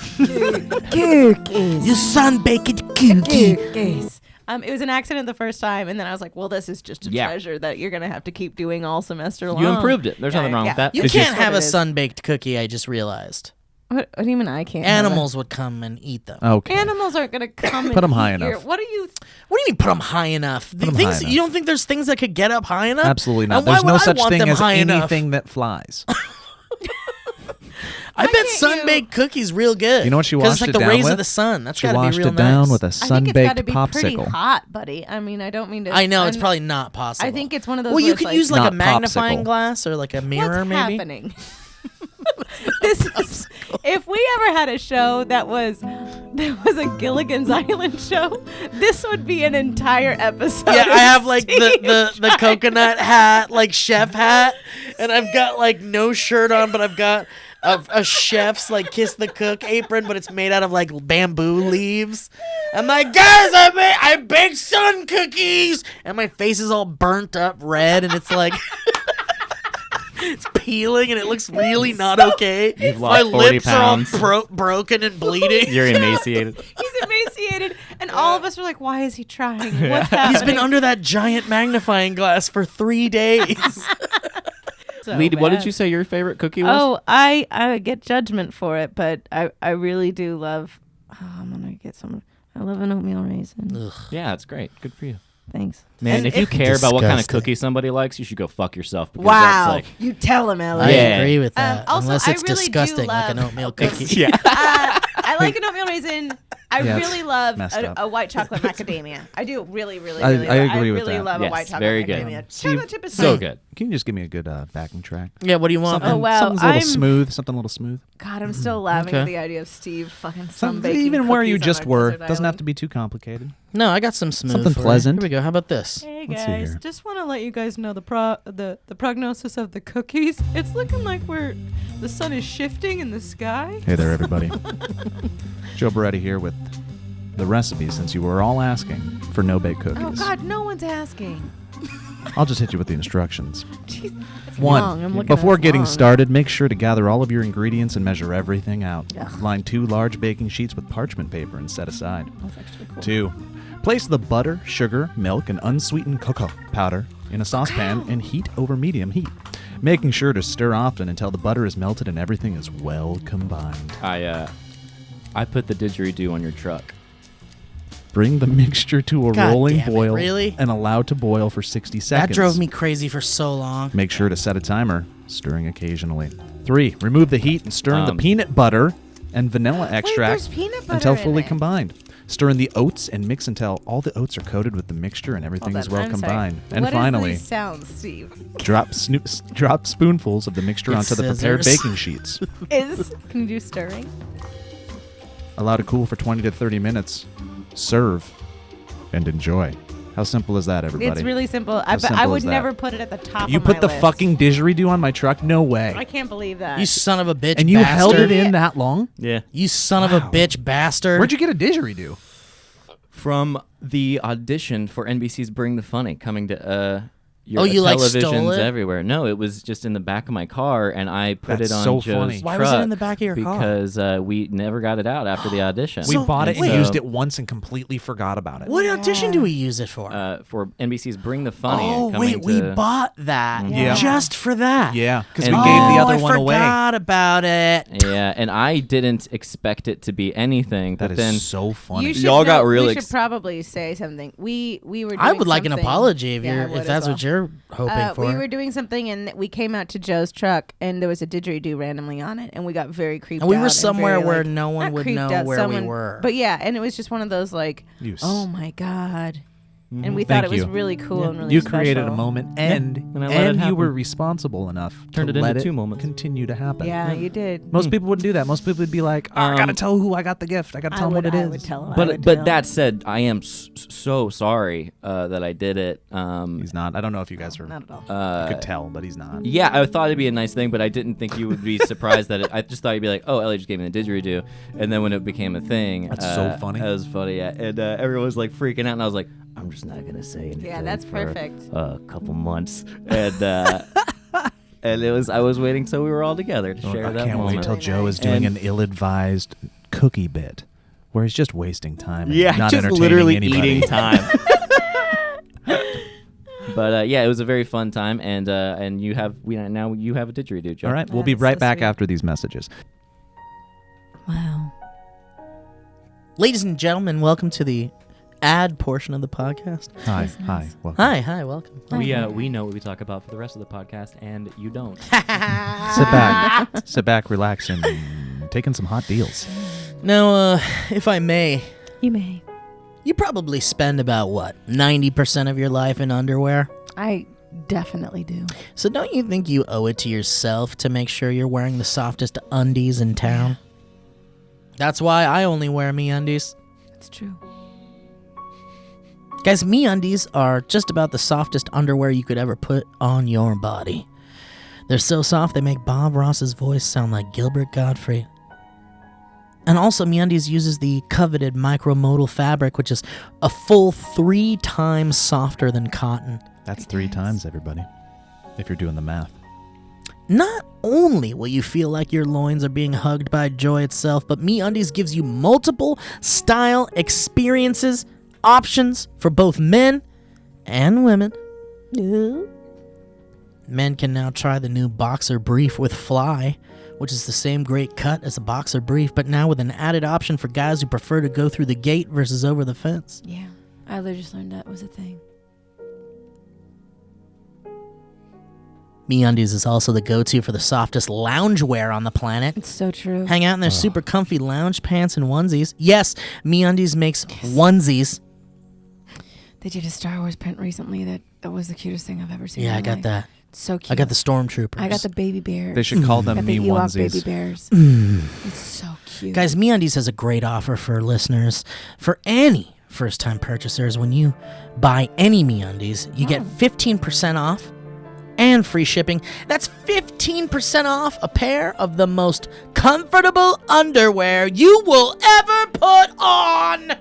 Cookies. You sun-baked cookie. Cookies. It was an accident the first time, and then I was like, "Well, this is just a Yeah. treasure that you're gonna have to keep doing all semester long." You improved it. There's Yeah, nothing wrong yeah. with that. You It's can't just have what a it is. sun-baked cookie. I just realized What do you mean I can't? have animals would come and eat them. Okay. Animals aren't gonna come. Put 'em and high eat your- enough. What are you? What do you mean put them high enough? The 'em things high enough. you don't think there's things that could get up high enough? Absolutely not. And why There's no would I such want thing them as high enough? anything that flies. I bet can't sun-baked cookies real good. You know what she 'Cause washed it's like it the down rays with? of the sun. That's She gotta washed be real it down nice. with a I think it's got to sun-baked be pretty popsicle. hot, buddy. I mean, I don't mean to. I know it's I'm- probably not possible. I think it's one of those. Well, where you it's could like, use like a Not magnifying popsicle. glass or like a mirror, What's maybe. happening? This is. If we ever had a show that was a Gilligan's Island show, this would be an entire episode. Yeah, I have of like Steve the trying- coconut hat, like chef hat, and I've got like no shirt on, but I've got a chef's like kiss the cook apron, but it's made out of like bamboo leaves. I'm like, guys, I baked sun cookies, and my face is all burnt up red, and it's like. It's peeling and it looks really not okay. You've My lost 40 lips are all pounds. broken and bleeding. You're emaciated. He's emaciated, and all of us are like, "Why is he trying? What's happening?" He's been under that giant magnifying glass for 3 days. So Lee, what did bad. you say your favorite cookie was? Oh, I get judgment for it, but I really do love. Oh, I'm gonna get some. I love an oatmeal raisin. Yeah, it's great. Good for you. Thanks. Man, And if you care about what kind of Disgusting. cookie somebody likes, you should go fuck yourself. Because Wow, That's like, you tell him, Ellie. I Yeah. agree with that. Also, Unless I it's really do disgusting, like an love- oatmeal cookie. yeah. I like an oatmeal raisin. I Yeah, it's really love messed up. a white chocolate macadamia. I do really, really, I really. agree I with really that. love a Yes, white chocolate very good. macadamia. Steve, Chocolate chip is So fine. good. Can you just give me a good backing track? Yeah, what do you want? Something, Oh, wow, something's a little I'm- smooth. Something a little smooth. God, I'm still laughing at Okay. the idea of Steve fucking Some, sunbaking even where you cookies on just our were. desert Doesn't have island. to be too complicated. No, I got some smooth. Something for you. pleasant. Here we go. How about this? Hey Let's see guys, here. just want to let you guys know the prognosis of the cookies. It's looking like the sun is shifting in the sky. Hey there, everybody. Joe Beretti here with the recipe since you were all asking for no-bake cookies. Oh God, no one's asking. I'll just hit you with the instructions. Jeez, it's 1. long. I'm looking Before at it getting long. started, make sure to gather all of your ingredients and measure everything out. Ugh. Line 2 large baking sheets with parchment paper and set aside. That's actually cool. 2. Place the butter, sugar, milk, and unsweetened cocoa powder in a saucepan and heat over medium heat, making sure to stir often until the butter is melted and everything is well combined. I put the didgeridoo on your truck. Bring the mixture to a God rolling damn it, boil really? and allow to boil for 60 seconds. That drove me crazy for so long. Make sure to set a timer, stirring occasionally. 3. Remove the heat and stir in the Um, peanut butter and vanilla extract there's peanut butter until in fully it. combined. Stir in the oats and mix until all the oats are coated with the mixture and everything Hold is on, well I'm sorry. combined. And What finally, is these sounds, Steve? drop spoonfuls of the mixture It's onto the prepared scissors. baking sheets. Can you do stirring? Allow to cool for 20 to 30 minutes. Serve and enjoy. How simple is that, everybody? It's really simple. How I simple would is that? never put it at the top You of put my the list. fucking didgeridoo on my truck? No way. I can't believe that. You son of a bitch And you held bastard. it in that long? Yeah. You son of a bitch bastard. Where'd you get a didgeridoo? From the audition for NBC's Bring the Funny, coming to your Oh, you, like, stole televisions it? everywhere. No, it was just in the back of my car, and I put That's it on so Joe's funny. truck. Why was it in the back of your car? Because we never got it out after the audition. We bought it and so, used it once and completely forgot about it. What audition do we use it for? for NBC's Bring the Funny. oh, coming wait, we to- bought that Yeah. just for that. Yeah, because we And- gave the Oh, other I one away. forgot about it. Yeah, and I didn't expect it to be anything. That But is then so funny. You should Y'all got know- real We should ex- probably say something. We were. Doing I would like an something- apology if Yeah, I you're would if as that's well. what you're hoping for. We were doing something, and we came out to Joe's truck, and there was a didgeridoo randomly on it, and we got very creeped And we out were somewhere very, where like- no one not would creeped know out, where someone- we were. But yeah, and it was just one of those like, You s- oh my God. And we Thank thought it was you. really cool and really You special. created a moment, and and I let it you happen. were responsible enough Turned to it into let 2 moments. continue to happen. Yeah, you did. Most people wouldn't do that. Most people would be like, oh, I gotta tell who I got the gift. I gotta tell them what it I is. would tell him. I But would but tell that him. said, I am so sorry that I did it. He's not. I don't know if you guys are. Not at all. You could tell, but he's not. Yeah, I thought it'd be a nice thing, but I didn't think you would be surprised that I just thought you'd be like, "Oh, Ellie just gave me the didgeridoo," and then when it became a thing, That's so funny. That was funny, yeah. And everyone was like freaking out, and I was like, "I'm just not gonna say anything." Yeah, that's for perfect. A couple months, and and I was waiting till we were all together to share I that can't moment. wait till Really Joe nice. is doing And- an ill-advised cookie bit, where he's just wasting time. And Yeah, not just entertaining literally anybody. eating time. But yeah, it was a very fun time, and you have now you have a didgeridoo, Joe. All right, we'll Yeah, be that's right so back sweet. after these messages. Wow. Ladies and gentlemen, welcome to the ad portion of the podcast. Hi, That's hi, nice. welcome. Hi, welcome. We know what we talk about for the rest of the podcast, and you don't. Sit back, relax, and take in some hot deals. Now, if I may, You may. you probably spend about, 90% of your life in underwear? I definitely do. So don't you think you owe it to yourself to make sure you're wearing the softest undies in town? That's why I only wear MeUndies. It's true. Guys, MeUndies are just about the softest underwear you could ever put on your body. They're so soft they make Bob Ross's voice sound like Gilbert Gottfried. And also, MeUndies uses the coveted micromodal fabric, which is a full 3 times softer than cotton. That's 3 times, everybody, if you're doing the math. Not only will you feel like your loins are being hugged by joy itself, but MeUndies gives you multiple style experiences, options for both men and women. Men can now try the new boxer brief with fly, which is the same great cut as a boxer brief, but now with an added option for guys who prefer to go through the gate versus over the fence. Yeah. I literally just learned that was a thing. MeUndies is also the go-to for the softest loungewear on the planet. It's so true. Hang out in their super comfy lounge pants and onesies. Yes, MeUndies makes onesies. They did a Star Wars print recently that was the cutest thing I've ever seen. Yeah, in I my got life. that. It's so cute. I got the stormtroopers. I got the baby bears. They should call them got the Me Ewok baby onesies. bears. It's so cute. Guys, MeUndies has a great offer for listeners. For any first-time purchasers, when you buy any MeUndies, you get 15% off and free shipping. That's 15% off a pair of the most comfortable underwear you will ever put on.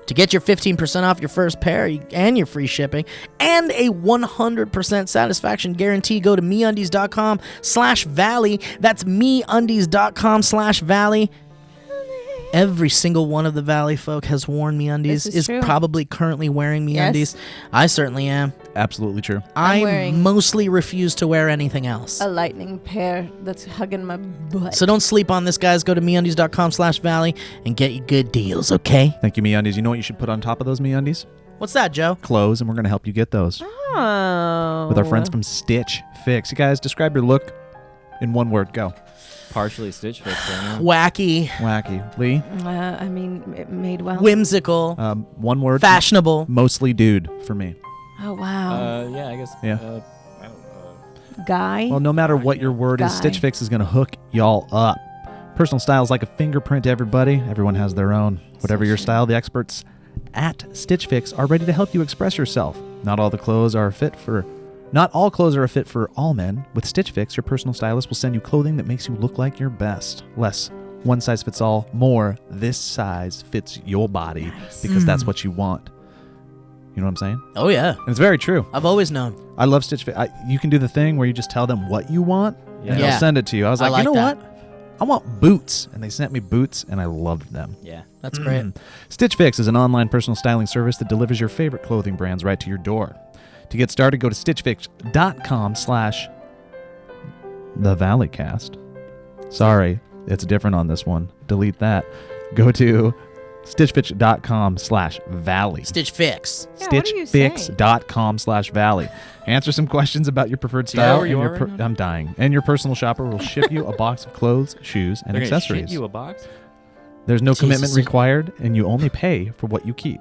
To get your 15% off your first pair and your free shipping and a 100% satisfaction guarantee, go to MeUndies.com/Valley. That's MeUndies.com/Valley. Every single one of the Valley folk has worn MeUndies, This is is true. probably currently wearing MeUndies. Yes. I certainly am. Absolutely true. I wearing- mostly refuse to wear anything else. A lightning pair that's hugging my butt. So don't sleep on this, guys. Go to MeUndies.com/Valley and get your good deals, okay? Thank you, MeUndies. You know what you should put on top of those MeUndies? What's that, Joe? Clothes, and we're going to help you get those Oh. with our friends from Stitch Fix. You guys, describe your look in one word. Go. Partially Stitch Fix right now. Wacky, Wacky. Lee? I mean, it made well. whimsical, One word. fashionable. Mostly dude for me. Oh, wow. Yeah, I guess. Yeah. Guy. Well, no matter what your word is, Guy. Stitch Fix is going to hook y'all up. Personal style is like a fingerprint, everybody. Everyone has their own. Whatever your style, the experts at Stitch Fix are ready to help you express yourself. Not all clothes are a fit for all men. With Stitch Fix, your personal stylist will send you clothing that makes you look like your best. Less one size fits all, more this size fits your body because that's what you want. You know what I'm saying? Oh, yeah. And it's very true. I've always known. I love Stitch Fix. You can do the thing where you just tell them what you want, and Yeah. they'll send it to you. I was I like, like you know that. what? I want boots. And they sent me boots, and I loved them. Yeah. That's great. Stitch Fix is an online personal styling service that delivers your favorite clothing brands right to your door. To get started, go to stitchfix.com/the Valleycast. Sorry, it's different on this one. Delete that. Go to stitchfix.com/Valley. Stitch Fix. Yeah, what are you Stitchfix.com/Valley. Answer some questions about your preferred Do you know style. where you and are right now? I'm dying. And your personal shopper will ship you a box of clothes, shoes, and They're gonna accessories. ship you a box? There's no Jesus. commitment required, and you only pay for what you keep.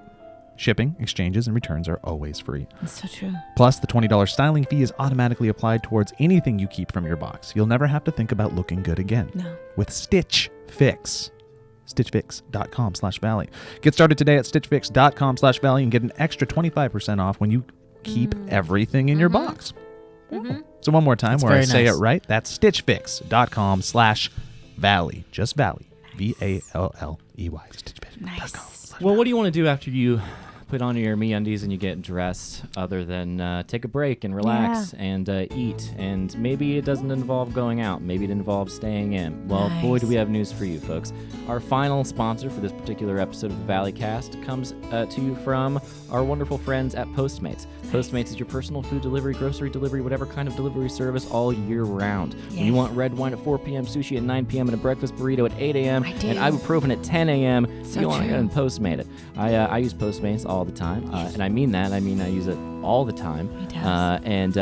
Shipping, exchanges, and returns are always free. That's so true. Plus, the $20 styling fee is automatically applied towards anything you keep from your box. You'll never have to think about looking good again. No. With Stitch Fix. StitchFix.com/Valley. Get started today at StitchFix.com/Valley and get an extra 25% off when you keep everything in your box. So one more time That's where I very say nice. it right. That's StitchFix.com/Valley. Just Valley. VALLEY. StitchFix.com. Well, what do you want to do after you put on your MeUndies and you get dressed, other than take a break and relax and eat? And maybe it doesn't involve going out. Maybe it involves staying in. Well, boy, do we have news for you, folks. Our final sponsor for this particular episode of the Valleycast comes to you from our wonderful friends at Postmates. Postmates is your personal food delivery, grocery delivery, whatever kind of delivery service all year round. When you want red wine at 4 p.m., sushi at 9 p.m., and a breakfast burrito at 8 a.m., and ibuprofen at 10 a.m., So you want to true. go and Postmate it. I use Postmates all the time, and I mean that. I mean I use it all the time. He does. And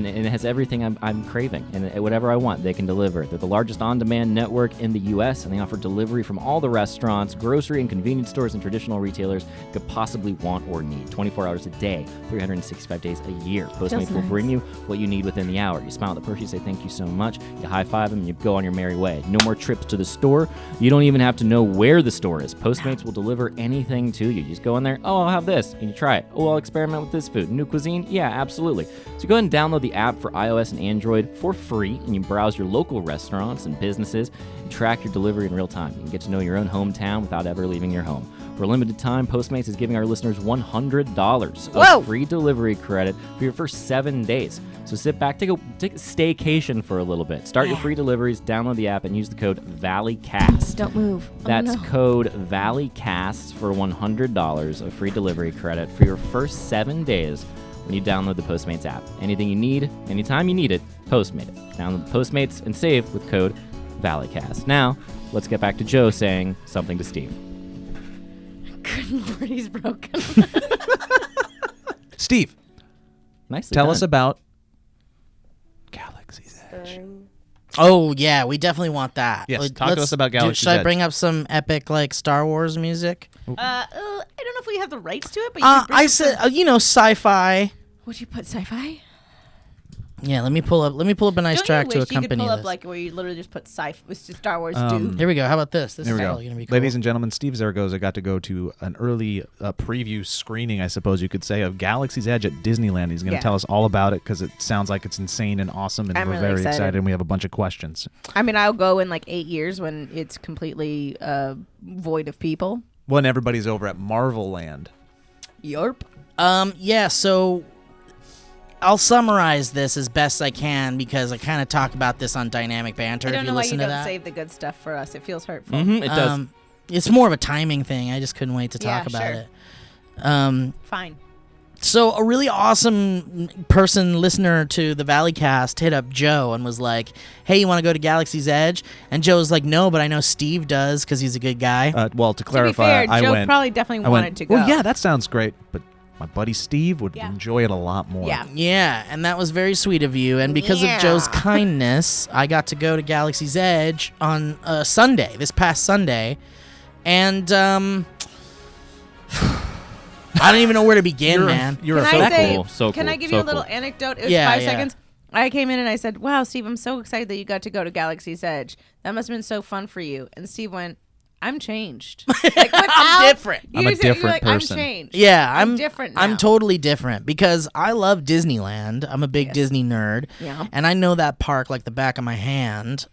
it has everything I'm craving, and whatever I want, they can deliver. They're the largest on-demand network in the U.S., and they offer delivery from all the restaurants, grocery and convenience stores, and traditional retailers could possibly want or need. 24 hours a day, 365 days a year. Postmates will nice. bring you what you need within the hour. You smile at the person, you say thank you so much, you high-five them, and you go on your merry way. No more trips to the store. You don't even have to know where the store is. Postmates will deliver anything to you. You just go in there, oh, I'll have this, and you try it. Oh, I'll experiment with this food. New cuisine? Yeah, absolutely. So go ahead and download the app for iOS and Android for free, and you browse your local restaurants and businesses and track your delivery in real time. You can get to know your own hometown without ever leaving your home. For a limited time, Postmates is giving our listeners $100 Whoa! of free delivery credit for your first 7 days. So sit back, take a staycation for a little bit. Start your free deliveries, download the app, and use the code Valleycast. Don't move. That's code Valleycast for $100 of free delivery credit for your first 7 days when you download the Postmates app. Anything you need, anytime you need it, Postmate it. Download the Postmates and save with code Valleycast. Now, let's get back to Joe saying something to Steve. Good Lord, he's broken. Steve, Nicely tell done. us about Galaxy's Edge. Oh, yeah, we definitely want that. Yes, Like, talk to us about Galaxy's Should I Edge. bring up some epic, like, Star Wars music? I don't know if we have the rights to it, but you could bring I up said, some- sci-fi. Would you put sci-fi? Yeah, let me pull up a nice Don't track you to wish you could accompany pull up this. like where you literally just put it's just Star Wars dude. Here we go. How about this? This Here is we go. probably gonna be cool. Ladies and gentlemen, Steve Zaragoza got to go to an early preview screening, I suppose you could say, of Galaxy's Edge at Disneyland. He's going to Yeah. tell us all about it because it sounds like it's insane and awesome, and I'm we're really very excited. excited, and we have a bunch of questions. I mean, I'll go in like 8 years when it's completely void of people. When everybody's over at Marvel Land. Yarp. Yeah, so I'll summarize this as best I can because I kind of talk about this on Dynamic Banter. I don't if know you why listen you to don't that. save the good stuff for us. It feels hurtful. It does. It's more of a timing thing. I just couldn't wait to talk Yeah, about sure. it. Fine. So a really awesome listener to the Valleycast hit up Joe and was like, "Hey, you want to go to Galaxy's Edge?" And Joe was like, "No, but I know Steve does because he's a good guy." Well, to clarify, to be fair, I Joe went. probably definitely I wanted went, to go. well, yeah, that sounds great, but my buddy Steve would Yeah. enjoy it a lot more. Yeah. Yeah, and that was very sweet of you. And because of Joe's kindness, I got to go to Galaxy's Edge on Sunday, this past Sunday. And I don't even know where to begin, man. You're Can a I so say? cool, so Can I cool, give so you a little cool. anecdote? It was Yeah, 5 yeah. seconds. I came in and I said, "Wow, Steve, I'm so excited that you got to go to Galaxy's Edge. That must have been so fun for you." And Steve went, "I'm changed. Like, I'm different. I'm a you're different like, person." I'm changed. Yeah, I'm different now. I'm totally different because I love Disneyland. I'm a big Yes. Disney nerd. Yeah. And I know that park like the back of my hand.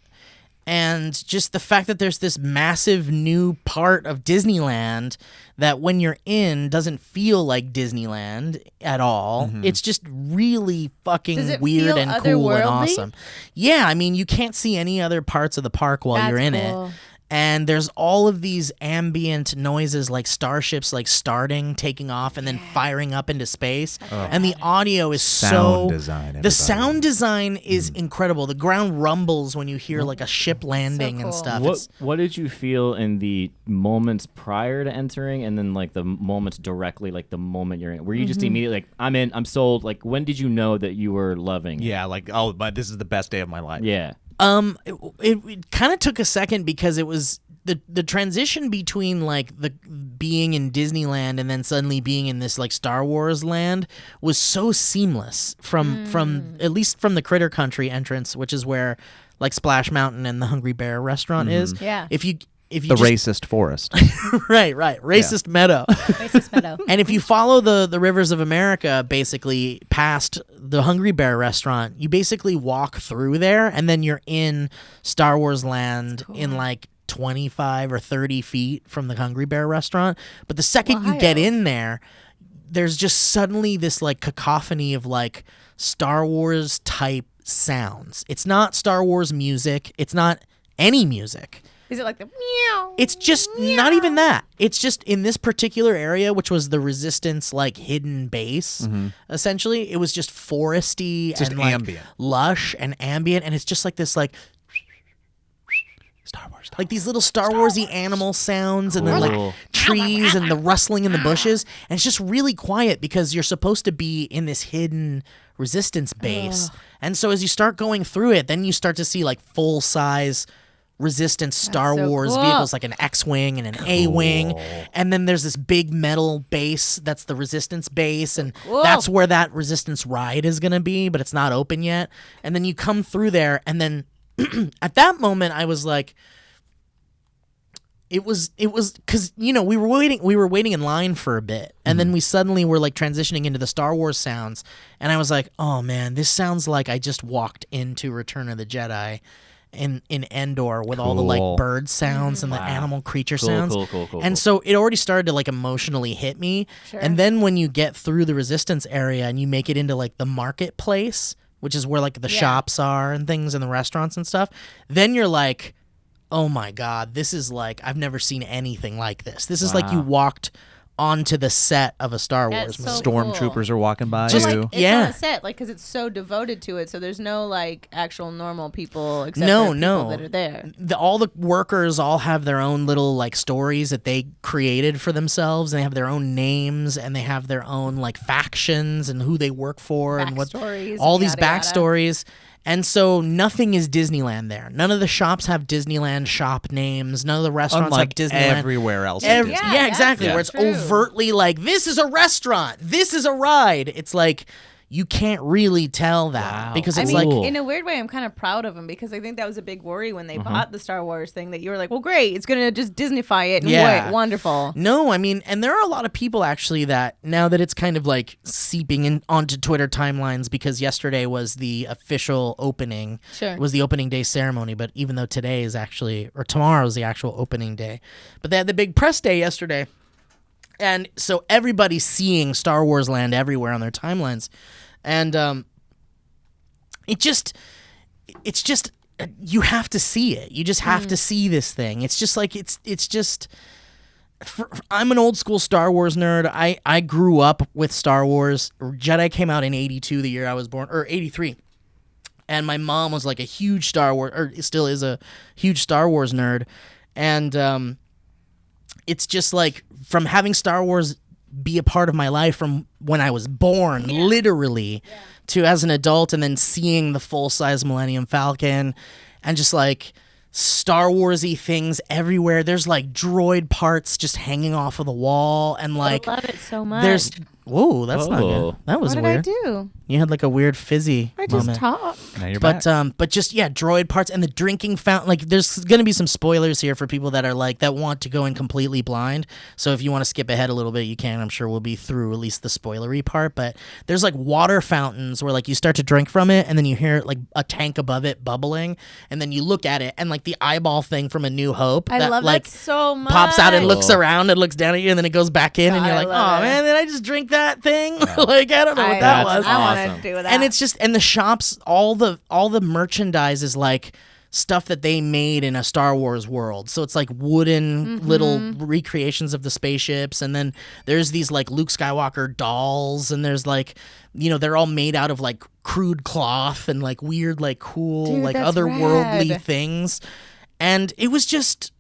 And just the fact that there's this massive new part of Disneyland that when you're in doesn't feel like Disneyland at all. It's just really Does fucking it weird feel and cool and otherworldly? awesome. Yeah, I mean, you can't see any other parts of the park while you're in That's cool. it. And there's all of these ambient noises like starships like starting, taking off, and then firing up into space. And the audio is Sound so design, everybody. the sound design is incredible. The ground rumbles when you hear like a ship landing and cool. stuff. What did you feel in the moments prior to entering, and then like the moments directly, like the moment you're in? Were you just immediately like, I'm in, I'm sold? Like, when did you know that you were loving it? Yeah, like, oh, but this is the best day of my life. Yeah. It kind of took a second because it was the transition between like the being in Disneyland and then suddenly being in this like Star Wars land was so seamless from at least from the Critter Country entrance, which is where like Splash Mountain and the Hungry Bear restaurant is. Yeah. If you The just, racist forest. right racist meadow. Racist meadow. And if you follow the rivers of America, basically past the Hungry Bear restaurant, you basically walk through there, and then you're in Star Wars land in like 25 or 30 feet from the Hungry Bear restaurant. But the second you get Wild. in there, there's just suddenly this like cacophony of like Star Wars type sounds. It's not Star Wars music. It's not any music. Is it like the meow? It's just not even that. It's just in this particular area, which was the Resistance like hidden base. Essentially, it was just foresty Just and like ambient. lush and ambient, and it's just like this like like these little Star Warsy animal sounds, and then Cool. like trees and the rustling in the bushes, and it's just really quiet because you're supposed to be in this hidden Resistance base. And so as you start going through it, then you start to see like full size Resistance Star so Wars cool. vehicles, like an X-wing and an A-wing, and then there's this big metal base that's the Resistance base, and that's where that Resistance ride is gonna be, but it's not open yet. And then you come through there, and then at that moment I was like, it was because we were waiting in line for a bit, and then we suddenly were like transitioning into the Star Wars sounds, and I was like, oh man, this sounds like I just walked into Return of the Jedi in Endor with all the like Cool. bird sounds and the animal creature sounds. Cool. And so it already started to like emotionally hit me. And then when you get through the Resistance area and you make it into like the marketplace, which is where like the shops are and things and the restaurants and stuff, then you're like, oh my God, this is like, I've never seen anything like this. This is like you walked onto the set of a Star Wars That's movie. so Stormtroopers are walking by Just you. Like, it's Yeah. on a set, like, because it's so devoted to it. So there's no like actual normal people except No, for people no. that are there. All the workers all have their own little like stories that they created for themselves. They have their own names and they have their own like factions and who they work for and what Backstories all and these yada, yada. backstories. And so nothing is Disneyland there. None of the shops have Disneyland shop names. None of the restaurants Unlike have Disneyland. everywhere else. Yeah, Yeah, exactly. that's Where it's true. overtly like, this is a restaurant, this is a ride. It's like, you can't really tell that Wow. because I it's mean, like in a weird way, I'm kind of proud of them because I think that was a big worry when they bought the Star Wars thing that you were like, well, great, it's going to just Disneyfy it. And Yeah. wonderful. no, I mean, and there are a lot of people actually that now that it's kind of like seeping in onto Twitter timelines because yesterday was the official opening. Sure. It was the opening day ceremony, but even though today is actually, or tomorrow is the actual opening day, but they had the big press day yesterday. And so everybody's seeing Star Wars Land everywhere on their timelines. And it's just you have to see it. You just have to see this thing. It's just like it's just I'm an old school Star Wars nerd. I grew up with Star Wars. Jedi came out in 82, the year I was born, or 83. And my mom was like a huge Star Wars, or still is a huge Star Wars nerd. And it's just like from having Star Wars be a part of my life from when I was born, literally, to as an adult, and then seeing the full-size Millennium Falcon and just like Star Wars-y things everywhere. There's like droid parts just hanging off of the wall, and like I love it so much. there's whoa, that's not Whoa. good. That was what did weird. I do? You had like a weird fizzy I just moment. talked. Now you're back. But just droid parts and the drinking fountain. Like, there's gonna be some spoilers here for people that are like that want to go in completely blind. So if you want to skip ahead a little bit, you can. I'm sure we'll be through at least the spoilery part. But there's like water fountains where like you start to drink from it, and then you hear like a tank above it bubbling, and then you look at it, and like the eyeball thing from A New Hope I that love like that so much. pops out and looks Whoa. around and looks down at you, and then it goes back in, and God, you're I like, love oh it. man, did I just drink that thing? Like, I don't know what that That's was. I want awesome. to do that. And it's just, and the shops, all the merchandise is like stuff that they made in a Star Wars world. So it's like wooden little recreations of the spaceships, and then there's these like Luke Skywalker dolls, and there's like, they're all made out of like crude cloth and like weird, like cool, Dude, like that's otherworldly rad. things. And it was just,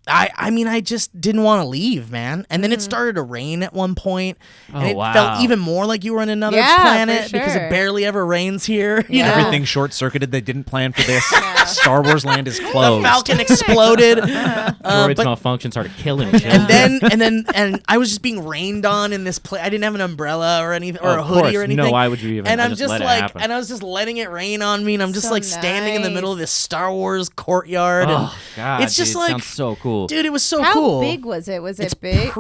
I mean, I just didn't want to leave, man. And then it started to rain at one point, and Oh, it wow. felt even more like you were in another Yeah, for planet because sure. it barely ever rains here. You Yeah. know? Everything short-circuited. They didn't plan for this. Star Wars Land is The closed. Falcon exploded. Droids but- malfunction started killing each and other. then I was just being rained on in this place. I didn't have an umbrella or anything, or Oh, a of hoodie course. or anything. No, why would you even? And I I'm just just let it like, happen. and I was just letting it rain on me, and I'm just So like standing in the middle of nice. this Star Wars courtyard. and Oh God, it's just dude, like, sounds so cool. dude, it was so How cool. big was it? Was It's it big?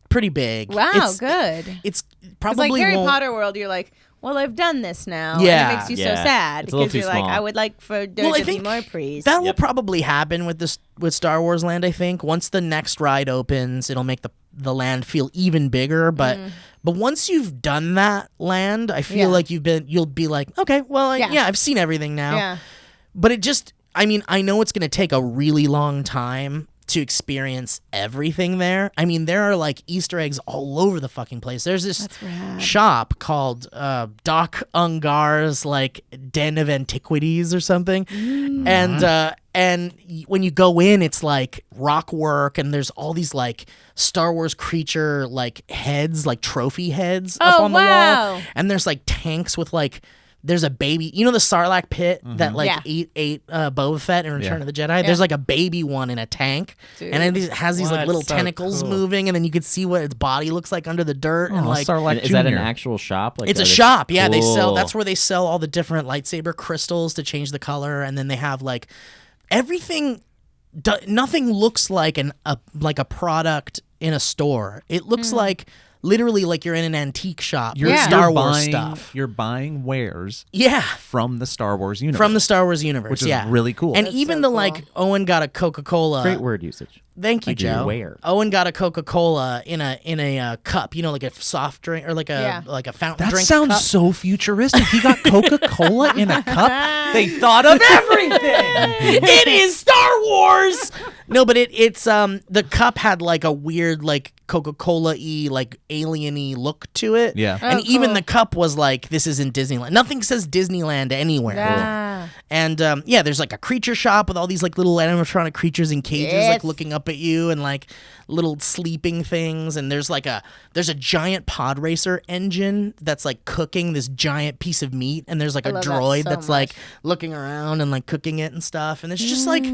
pretty big. Wow, It's, good. It's It's probably like Harry won't- Potter world. You're like, well, I've done this now. Yeah. And it makes you Yeah. so sad It's a little because too you're like, small. I would like for there Well, I to be think more priests. That will Yep. probably happen with this with Star Wars Land. I think once the next ride opens, it'll make the land feel even bigger. But once you've done that land, I feel Yeah. like you'll be like, okay, well, Yeah. yeah, I've seen everything now. Yeah. But it just, I mean, I know it's going to take a really long time to experience everything there. I mean, there are like Easter eggs all over the fucking place. There's this That's rad. shop called Doc Ungar's like Den of Antiquities or something, and when you go in, it's like rock work, and there's all these like Star Wars creature like heads, like trophy heads up Oh, on the wall, wow. and there's like tanks with like. There's a baby, the Sarlacc pit that like Yeah. ate Boba Fett in Return Yeah. of the Jedi. There's like a baby one in a tank, Dude. and it has these like What? little So tentacles cool. moving, and then you could see what its body looks like under the dirt, and Oh, like Sarlacc And is that an Jr.. actual shop? Like it's a that is- shop. Yeah, they sell. Cool. That's where they sell all the different lightsaber crystals to change the color, and then they have like everything. Nothing looks like a product in a store. It looks like literally like you're in an antique shop. You're, with Yeah. Star you're Wars buying, stuff. You're buying wares Yeah, from the Star Wars universe. from the Star Wars universe. Which is yeah, really cool. And That's even so the cool. like Owen got a Coca-Cola. Great word usage. Thank you, Like you Joe. wear. Owen got a Coca-Cola in a cup, like a soft drink or like a fountain That drink. sounds cup. so futuristic. He got Coca-Cola in a cup. They thought of everything. It is Star Wars. No, but it's the cup had like a weird like Coca-Cola-y like alien-y look to it. Yeah. And Oh, even cool. the cup was like, this isn't Disneyland. Nothing says Disneyland anywhere. Yeah. And there's like a creature shop with all these like little animatronic creatures in cages like Yes. looking up at you, and like little sleeping things, and there's a giant pod racer engine that's like cooking this giant piece of meat, and there's like I a love that droid so that's much. like looking around and like cooking it and stuff, and it's just like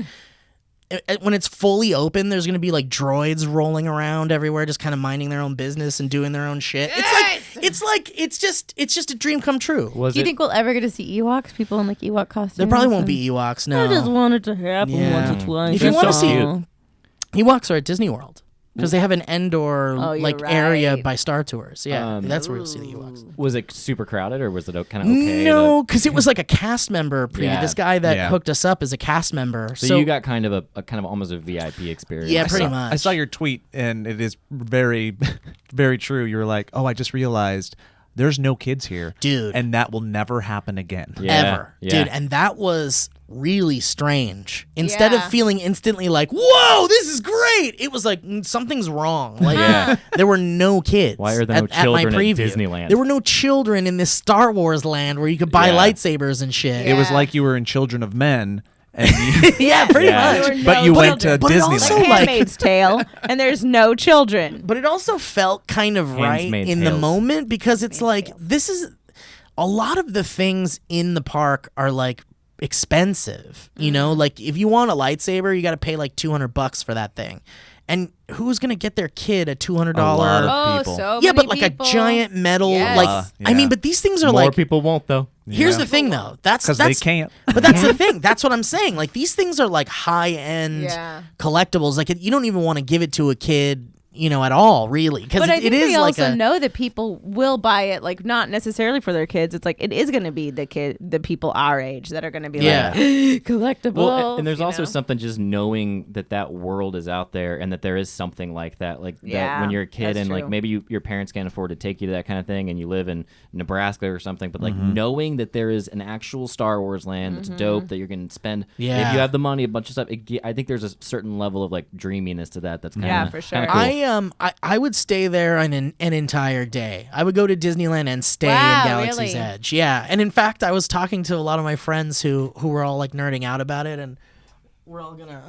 when it's fully open, there's gonna be like droids rolling around everywhere, just kind of minding their own business and doing their own shit. It's just a dream come true. Do you think we'll ever get to see Ewoks? People in like Ewok costumes? There probably won't be Ewoks. No, I just want it to happen Yeah. once or twice. If you want to so see cute. Ewoks are at Disney World because they have an Endor Oh, you're like area right. by Star Tours. Yeah, that's where you'll see the Ewoks. Was it super crowded, or was it kind of okay? No, because it was like a cast member preview. Yeah. This guy that Yeah. hooked us up is a cast member. So you got kind of a kind of almost a VIP experience. Yeah, I pretty saw- much. I saw your tweet, and it is very, very true. You were like, "Oh, I just realized there's no kids here, Dude. and that will never happen again." Yeah, ever, yeah. dude. And that was really strange. Instead of Yeah. feeling instantly like, "Whoa, this is great," it was like something's wrong. Like Yeah. there were no kids. Why are there no at my children at preview. Disneyland? There were no children in this Star Wars land where you could buy Yeah. lightsabers and shit. It was Yeah. like you were in Children of Men, and you, Yeah, pretty Yeah. much. There were but no you went to children. But it Disneyland. also, Like like- Handmaid's Tale, and there's no children. But it also felt kind of right Handmaid's in the Tales. moment because it's like this is a lot of the things in the park are like expensive, you know, like if you want a lightsaber you got to pay like $200 for that thing, and who's gonna get their kid a $200 lot of Oh, people. so yeah, many but like people. a giant metal Yes. like Yeah. I mean, but these things are More like people won't though. here's Yeah. the thing though, that's because they can't. but that's the thing. That's what I'm saying. Like these things are like high end Yeah. collectibles. Like you don't even want to give it to a kid, you know, at all, really, because But I it think is they like also a know that people will buy it, like not necessarily for their kids. It's like it is going to be the people our age that are going to be Yeah. like collectible. Well, and there's you also know? something just knowing that world is out there and that there is something like that. Like that Yeah, when you're a kid that's and like true. maybe your parents can't afford to take you to that kind of thing and you live in Nebraska or something, but like Mm-hmm. knowing that there is an actual Star Wars land that's dope that you're going to spend. Yeah. If you have the money, a bunch of stuff. I think there's a certain level of like dreaminess to that. That's kind of Yeah, for sure. Cool. I would stay there an entire day. I would go to Disneyland and stay Wow, in Galaxy's really? Edge. Yeah, and in fact, I was talking to a lot of my friends who were all like nerding out about it, and we're all gonna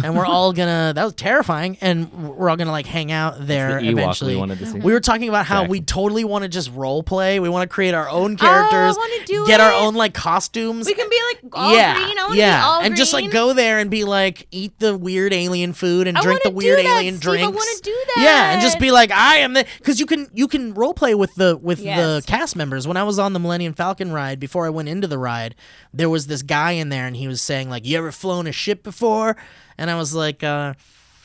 and we're all gonna. That was terrifying, and we're all gonna like hang out there the Ewok we eventually. wanted to see. We were talking about how Exactly. we totally want to just role play. We want to create our own characters, wanna do get our it. own like costumes. we can be like all yeah, green. I want to yeah, be all and just like green. go there and be like, eat the weird alien food and I drink the wanna do weird that, alien Steve, I drinks. wanna do Yeah, and just that. be like, I am the because you can role play with the Yes. cast members. When I was on the Millennium Falcon ride, before I went into the ride, there was this guy in there, and he was saying like, "You ever flown a ship before?" And I was like,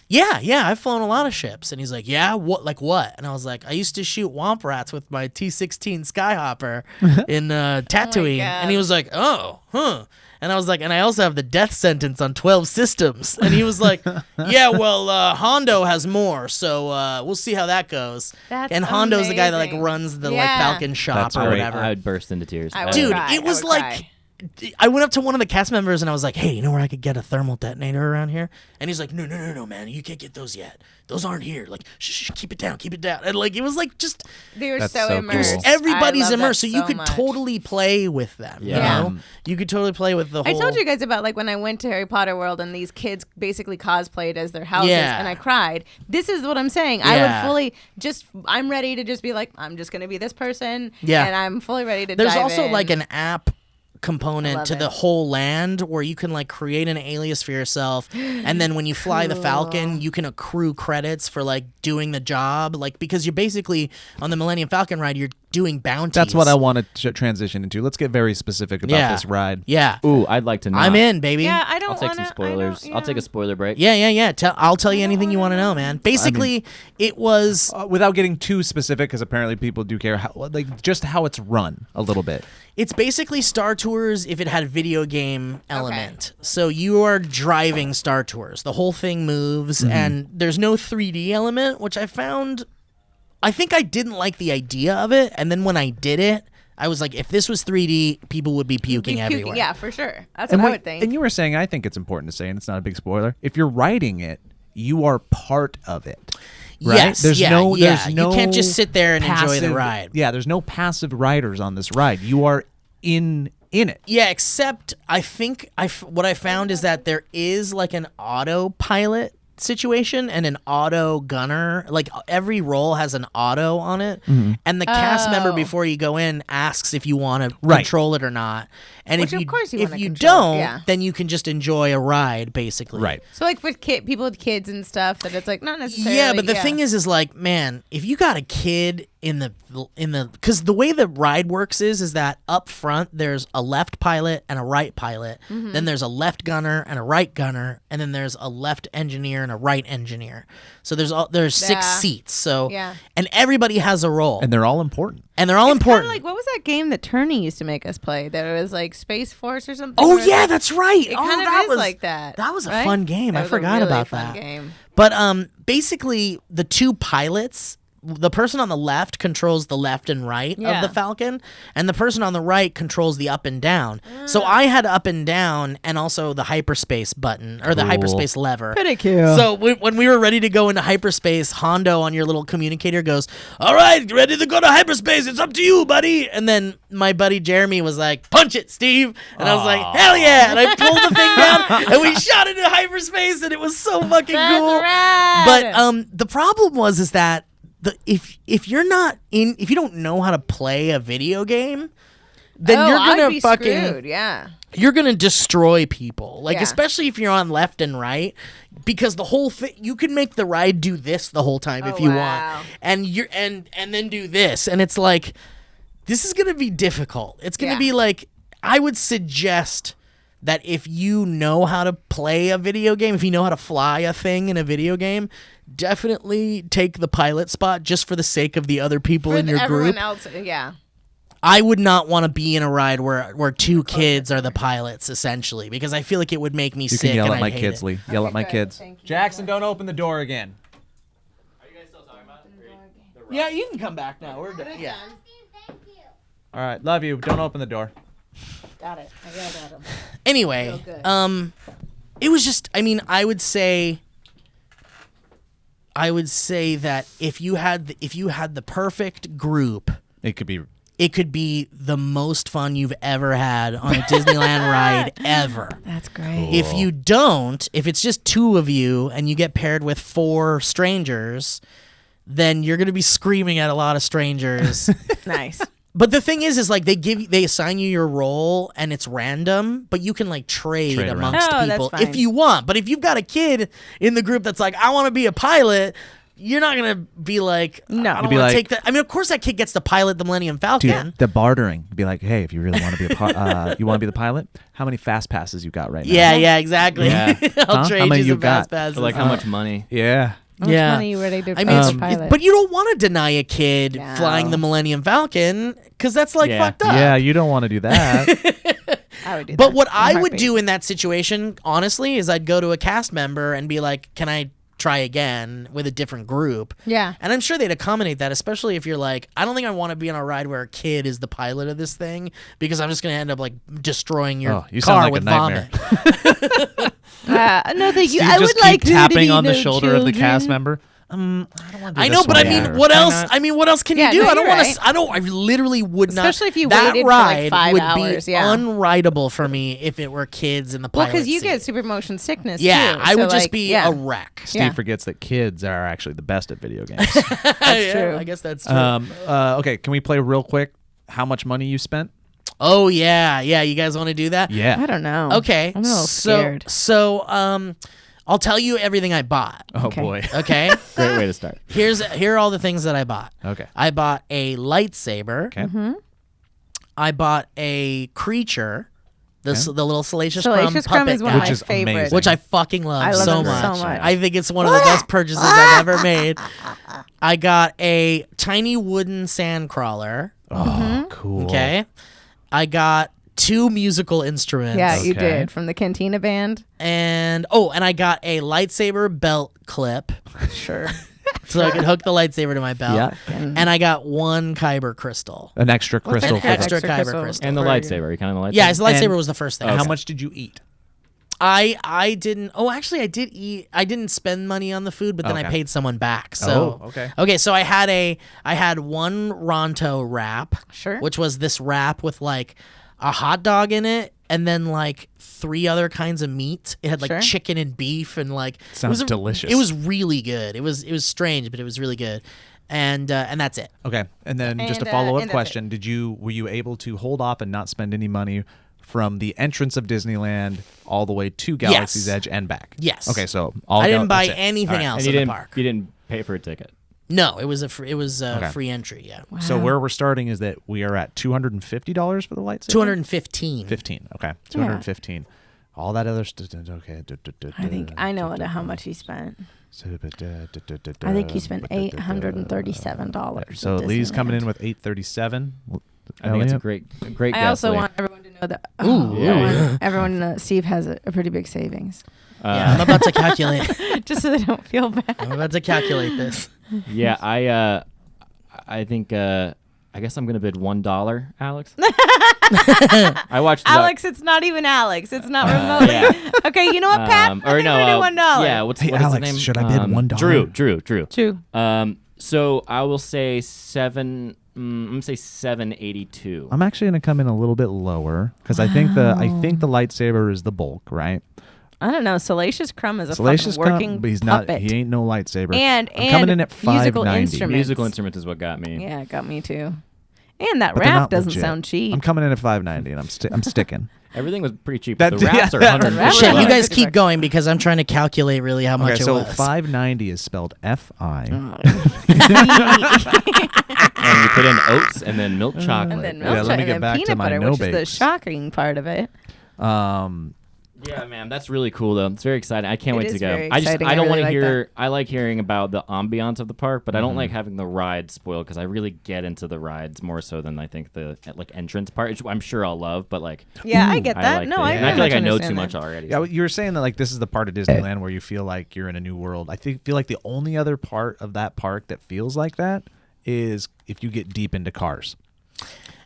yeah, I've flown a lot of ships. And he's like, yeah, what? And I was like, I used to shoot womp rats with my T-16 Skyhopper in Tatooine. God. And he was like, oh, huh. And I was like, and I also have the death sentence on 12 systems. And he was like, yeah, well, Hondo has more, so we'll see how that goes. That's and Hondo's the guy that like amazing. runs the like Yeah. Falcon shop That's or great. whatever. I would burst into tears. I would Dude, cry. it was I would like cry. I went up to one of the cast members and I was like, "Hey, you know where I could get a thermal detonator around here?" And he's like, "No, man, you can't get those yet. Those aren't here. Like, shh, keep it down." And like, it was like just They were That's so so immersed. cool. everybody's I love immersed, that so you could much. totally play with them. Yeah. You know? You could totally play with the I whole. told you guys about like when I went to Harry Potter World and these kids basically cosplayed as their houses Yeah. and I cried. This is what I'm saying. I Yeah. would fully I'm ready to just be like, I'm just gonna be this person. Yeah. And I'm fully ready to There's dive also in. like an app I component love to the it. whole land where you can like create an alias for yourself, and then when you fly the Falcon you can accrue credits for like doing the job, like because you're basically on the Millennium Falcon ride, you're doing bounties. That's what I wanted to transition into. Let's get very specific about Yeah. this ride. Yeah, Ooh, I'd like to know. I'm in, baby. Yeah, I don't I'll take wanna, some spoilers. I'll take a spoiler break. Yeah. I'll tell you anything you want to know, man. Basically, it was Without getting too specific, because apparently people do care, how, like just how it's run a little bit. it's basically Star Tours if it had a video game element. So you are driving Star Tours. The whole thing moves, and there's no 3D element, which I found. I think I didn't like the idea of it, and then when I did it, I was like, if this was 3D, people would be puking everywhere. Yeah, for sure. That's And what I wait, would think. and you were saying, I think it's important to say, and it's not a big spoiler. If you're writing it, you are part of it. Right? Yes, There's yeah. no You can't no just sit there and enjoy the passive- ride. Yeah, there's no passive riders on this ride. You are in it. Yeah, except I think what I found is that there is like an autopilot situation and an auto gunner. Like every role has an auto on it, and the cast member before you go in asks if you want to control it or not. And Which, if you of course you if wanna you control it, don't, yeah. then you can just enjoy a ride, basically. Right. So like with people with kids and stuff, that it's like not necessarily. Yeah, but the thing is like, man, if you got a kid in the because the way the ride works is that up front there's a left pilot and a right pilot, then there's a left gunner and a right gunner, and then there's a left engineer and a right engineer. So there's 6 Yeah. seats. So Yeah. and everybody has a role, And they're all important. they're all It's important. Like what was that game that Turney used to make us play? That it was like Space Force or something. Oh where it's yeah, like- that's right. It Oh, kind of that is was like that. That was a right? fun game. That I was a forgot really about fun that. Game. But basically the 2 pilots, the person on the left controls the left and right Yeah. of the Falcon, and the person on the right controls the up and down. So I had up and down and also the hyperspace button or the Cool. hyperspace lever. Pretty cool. So when we were ready to go into hyperspace, Hondo on your little communicator goes, "All right, ready to go to hyperspace. It's up to you, buddy." And then my buddy Jeremy was like, "Punch it, Steve." And I was like, "Hell yeah." And I pulled the thing down and we shot into hyperspace and it was so fucking cool. rad. But the problem is that if you're not in, if you don't know how to play a video game, then you're I'd gonna be fucking screwed. Yeah. you're gonna destroy people. Like Yeah. especially if you're on left and right, because the whole thing, you can make the ride do this the whole time if Oh, you wow. want, and you're and then do this, and it's like this is gonna be difficult. It's gonna Yeah. be like, I would suggest that if you know how to play a video game, if you know how to fly a thing in a video game, definitely take the pilot spot just for the sake of the other people in your everyone group. else, yeah. I would not want to be in a ride where 2 kids are the pilots, essentially, because I feel like it would make me You sick. can yell and at my I'd hate kids, it. Lee. Yell at my good. kids. Thank you. Jackson, don't open the door again. Are you guys still talking about it? Yeah, you can come back now. We're done. Yeah. All right, love you. Don't open the door. Got it. I yelled at him. Anyway, Real good. it was just, I mean, I would say that if you had the perfect group, It could be. it could be the most fun you've ever had on a Disneyland ride ever. That's great. If you don't, if it's just 2 of you and you get paired with 4 strangers, then you're going to be screaming at a lot of strangers. Nice. But the thing is like they assign you your role and it's random, but you can like trade Trade around. amongst Oh, that's people fine. if you want. But if you've got a kid in the group that's like, I want to be a pilot, you're not gonna be like, No. I You'd don't be want like- to take that. I mean, of course that kid gets to pilot the Millennium Falcon. Dude, the bartering. Be like, hey, if you really want to be you want to be the pilot? How many fast passes you got right now? Yeah, exactly. Yeah. I'll Huh? trade How many you you some fast got? passes. Like how much money? Yeah. How much Yeah. money you ready to I mean, it's, pilot? but you don't want to deny a kid No. flying the Millennium Falcon because that's like Yeah. fucked up. Yeah, you don't want to do that. I would do But that what in a I would heartbeat. do in that situation, honestly, is I'd go to a cast member and be like, "Can I try again with a different group?" Yeah. And I'm sure they'd accommodate that, especially if you're like, "I don't think I want to be on a ride where a kid is the pilot of this thing because I'm just gonna end up like destroying your Oh, you car sound like with a nightmare. vomit." No, thank you. Steve I just would like keep there to tapping be on the no shoulder of the cast children. member. I don't want to I know, but I mean, what else? not? I mean, what else can Yeah, you do? no, I don't you're want right. to. I don't. I literally would not. Especially if you that waited for, like, ride 5 would hours, be yeah. unrideable for me if it were kids in the Well, pilot because you seat. get super motion sickness. Yeah, too. I would So, just like, be yeah. a wreck. Steve Yeah. forgets that kids are actually the best at video games. That's true. I guess that's true. Okay, can we play real quick how much money you spent? Oh yeah. You guys want to do that? Yeah. I don't know. Okay. I'm a little scared. So I'll tell you everything I bought. Oh Okay. boy. Okay. Great way to start. Here are all the things that I bought. Okay. I bought a lightsaber. Okay. Mm-hmm. I bought a creature, the little Salacious Salacious Crumb Crumb puppet is one guy, of my Which is favorites. amazing. which I fucking love, I love so him much. so much. I think it's one of the best purchases I've ever made. I got a tiny wooden sand crawler. Oh, cool. Okay. I got 2 musical instruments. Yeah, you Okay. did from the Cantina Band. And I got a lightsaber belt clip Sure. so I could hook the lightsaber to my belt. Yeah. And I got 1 kyber crystal. An extra crystal An for extra the. kyber crystal. And the for- lightsaber. You kind of the lightsaber? Yeah, his lightsaber And- was the first thing. How much did you eat? I didn't. Oh, actually, I did eat. I didn't spend money on the food, but then I Okay. paid someone back. So Oh, okay. Okay, so I had 1 Ronto wrap, Sure. which was this wrap with like a hot dog in it and then like 3 other kinds of meat. It had like Sure. chicken and beef and like Sounds it was delicious. It was really good. It was strange, but it was really good. And that's it. Okay, and then just a And, follow-up and that's question: were you able to hold off and not spend any money from the entrance of Disneyland all the way to Galaxy's Yes. Edge and back? Yes. Okay, so all I didn't buy that's it. anything All right. else And in the park. you didn't pay for a ticket. No, it was Okay. free entry. Yeah, So where we're starting is that we are at $250 for the lightsaber. 215. 15. Okay, 215. All that other stuff. Okay. I think I know how much he spent. I think he spent $837. So Lee's coming in with $837. I think it's a great I guess. also Lee. want everyone to know that. yeah, yeah. Everyone to know that Steve has a pretty big savings, Yeah, I'm about to calculate. just so they don't feel bad. I'm about to calculate this. Yeah, I think I guess I'm gonna bid $1, Alex. I watched Alex, it's not even Alex. It's not remotely. yeah. Okay, you know what, Pat? or I think no, we're doing $1. yeah. What's Hey, what is his Alex, name? should I bid $1? Drew. Two. So I will say I'm gonna say 782. I'm actually going to come in a little bit lower because I think the lightsaber is the bulk, right? I don't know. Salacious Crumb is a Salacious fucking working but he's puppet. not. He ain't no lightsaber. And I'm coming in at musical 590. instruments. Musical instrument is what got me. Yeah, it got me too. And that But they're rap not doesn't legit. sound cheap. I'm coming in at 590, and I'm sticking. Everything was pretty cheap. That- the wraps are yeah. 150. Shit, you Right. guys keep going because I'm trying to calculate really how much Okay, it so was. 590 is spelled F-I. And you put in oats and then milk chocolate. and then Yeah, milk let me chocolate get and back to peanut my butter, no which is the bakes. shocking part of it. Yeah, man, that's really cool though. It's very exciting. I can't It wait is to go. very I just exciting. I I don't really want to like hear. I like hearing about the ambiance of the park, but I don't like having the ride spoiled because I really get into the rides more so than I think the like entrance part, which I'm sure I'll love. But like, Yeah, I get I that. like No, it. I And very I feel like much I know too understand much that. already. Yeah, you were saying that like this is the part of Disneyland where you feel like you're in a new world. I feel like the only other part of that park that feels like that is if you get deep into cars.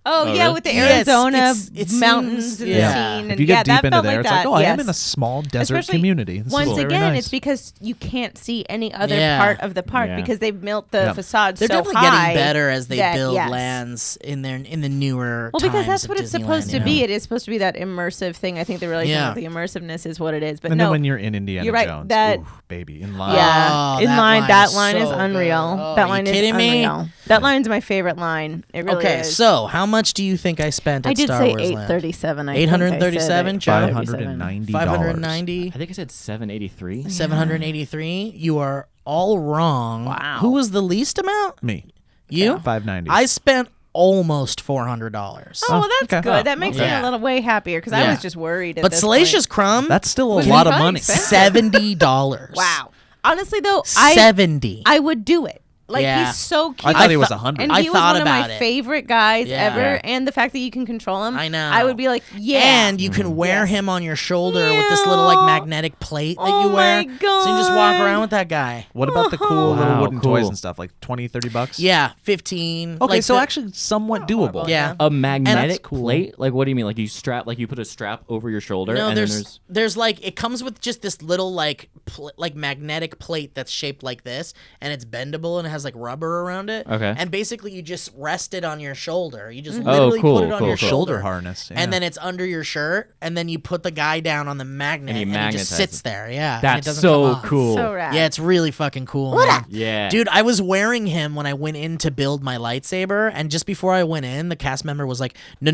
Oh, yeah, really? with the Yeah, it's- Arizona it mountains seems- and yeah. the scene. If And you get yeah, deep that into felt there, like it's that. like, oh, I am yes. in a small desert Especially community. This Once is very again, nice. it's because you can't see any other Yeah. part of the park Yeah. because they've built the Yeah. facade They're so definitely high. getting better as they that- build yes. lands in the newer. Well, because times that's of what it's supposed Disneyland, to yeah. be. It is supposed to be that immersive thing. I think they're realizing Yeah. that the immersiveness is what it is. But and no, then when you're in Indiana you're right, Jones, that- ooh, baby, in line. yeah, Oh, in that line, line that is line is so unreal. good. Oh, that you line is kidding me? unreal. That line's my favorite line. It really Okay, is. so how much do you think I spent I at did Star say Wars Land? 837. 837, Joe? $590. 590, I think I said 783. 783. You are all wrong. Wow. Who was the least amount? Me, You? 590. I spent almost $400. Oh, well, that's okay. good. Oh, that makes okay. me a little way happier because I Yeah. was just worried. At But this Salacious point. Crumb, That's still a Was lot it of fun? money. Expensive? $70. Wow. Honestly, though, 70. I would do it. Like Yeah. he's so cute. I thought he was thought- 100. And I he was thought one of about my it. favorite guys Yeah. ever, Yeah. and the fact that you can control him, I know. I would be like, yeah. And you can wear Yes. him on your shoulder with this little like Yeah. magnetic plate that Oh you wear. my So you just walk God. around with that guy. What about the cool little Wow, wooden cool. toys and stuff, like 20, 30 bucks? Yeah, 15. Okay, like so the- actually somewhat doable. Yeah. A magnetic cool. plate? Like, what do you mean? Like you put a strap over your shoulder? No, and there's like it comes with just this little like like magnetic plate that's shaped like this, and it's bendable and it has like rubber around it. Okay. And basically you just rest it on your shoulder. You just Oh, literally cool, put it on cool, your cool. shoulder Shoulder harness. Yeah. and then it's under your shirt, and then you put the guy down on the magnet, And he he just magnetizes sits it. there. Yeah, and it That's doesn't so come off. cool. So rad. Yeah, it's really fucking cool. Man. Yeah. Dude, I was wearing him when I went in to build my lightsaber, and just before I went in, the cast member was like, no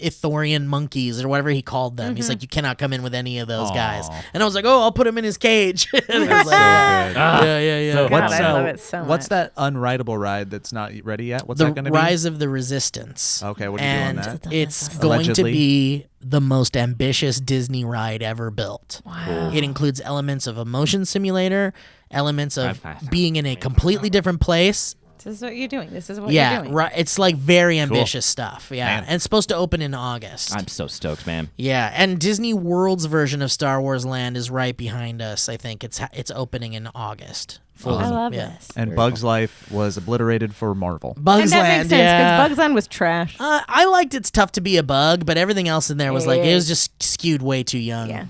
Ithorian monkeys or whatever he called them. He's like, you cannot come in with any of those guys. And I was like, oh, I'll put him in his cage. And I was like, yeah. So God, What's, I love it so what's much. that unrideable ride that's not ready yet? What's The that going to be? Rise of the Resistance. Okay, what do you do on and that? it's going to Allegedly. be the most ambitious Disney ride ever built. Wow. It includes elements of a motion simulator, elements of I've- being in a completely different place. This is what you're doing. This is what you're Yeah, doing. right. It's like very ambitious stuff. Yeah, Man. and it's supposed to open in August. I'm so stoked, man. Yeah, and Disney World's version of Star Wars Land is right behind us. I think it's opening in August. Fully. I love yeah. this. And Bugs Life was obliterated for Marvel. Bugs And that Land, makes sense yeah. because Bugs Land was trash. I liked It's Tough to Be a Bug, but everything else in there was It like it was is. just skewed way too young. Yeah.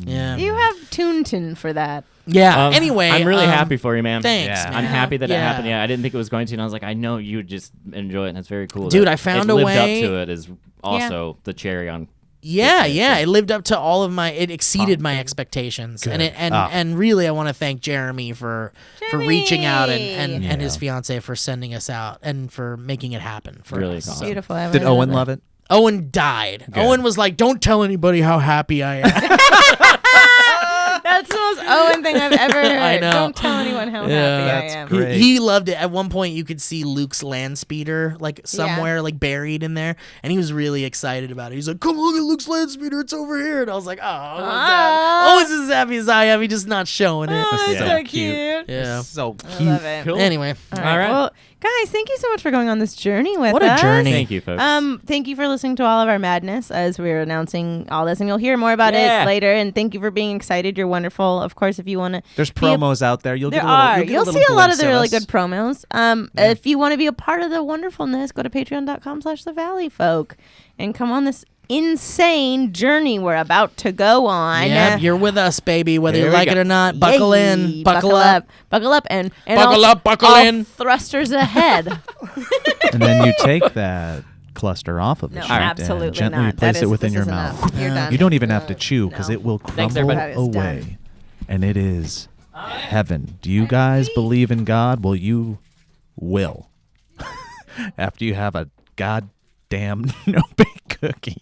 Yeah. You have Toonton for that. Yeah. Anyway, I'm really happy for you, man. Thanks, Yeah. man. I'm happy that it Yeah. happened. Yeah, I didn't think it was going to, and I was like, I know you would just enjoy it, and it's very cool. Dude, that I found it a lived way- up to it is also the cherry on. Yeah, Okay, yeah, so- it lived up to all of my. It exceeded my expectations, and and really, I want to thank Jeremy for reaching out and his fiance for sending us out and for making it happen for Really us. awesome. Beautiful. I Did really Owen love love it? Owen died. Owen was like, "Don't tell anybody how happy I am." That's the most Owen thing I've ever heard. I know. Don't tell anyone how Yeah. happy That's I am. great. He loved it. At one point, you could see Luke's land speeder like somewhere, like buried in there, and he was really excited about it. He's like, "Come look at Luke's land speeder; it's over here." And I was like, "Oh, Owen's as happy as I am. He's just not showing it." Oh, that's So so cute. cute. Yeah. So I cute. love it. Cool. Anyway, All right. Well, guys, thank you so much for going on this journey with what us. a journey! Thank you, folks. Thank you for listening to all of our madness as we're announcing all this, and you'll hear more about Yeah. it later. And thank you for being excited. You're wonderful. Of course, if you want to, There's promos out there. You'll there get a little. are. You'll, get You'll a little see a lot of glimpse the really us. good promos. If you want to be a part of the wonderfulness, go to patreon.com/the Valley Folk and come on this insane journey we're about to go on. Yeah, you're with us, baby. Whether Here you we like go. it or not, buckle in, Yay. buckle up. buckle up, and Buckle all- up, buckle all in. Thrusters ahead. And then you take that cluster off of the No, sheet absolutely and gently not. place That it is- within this your is mouth. enough. You're done. You don't even have to chew because No. it will Thanks, crumble everybody. That is done. away. And it is heaven. Do you guys believe in God? Well, you will. After you have a goddamn no-bake cookie.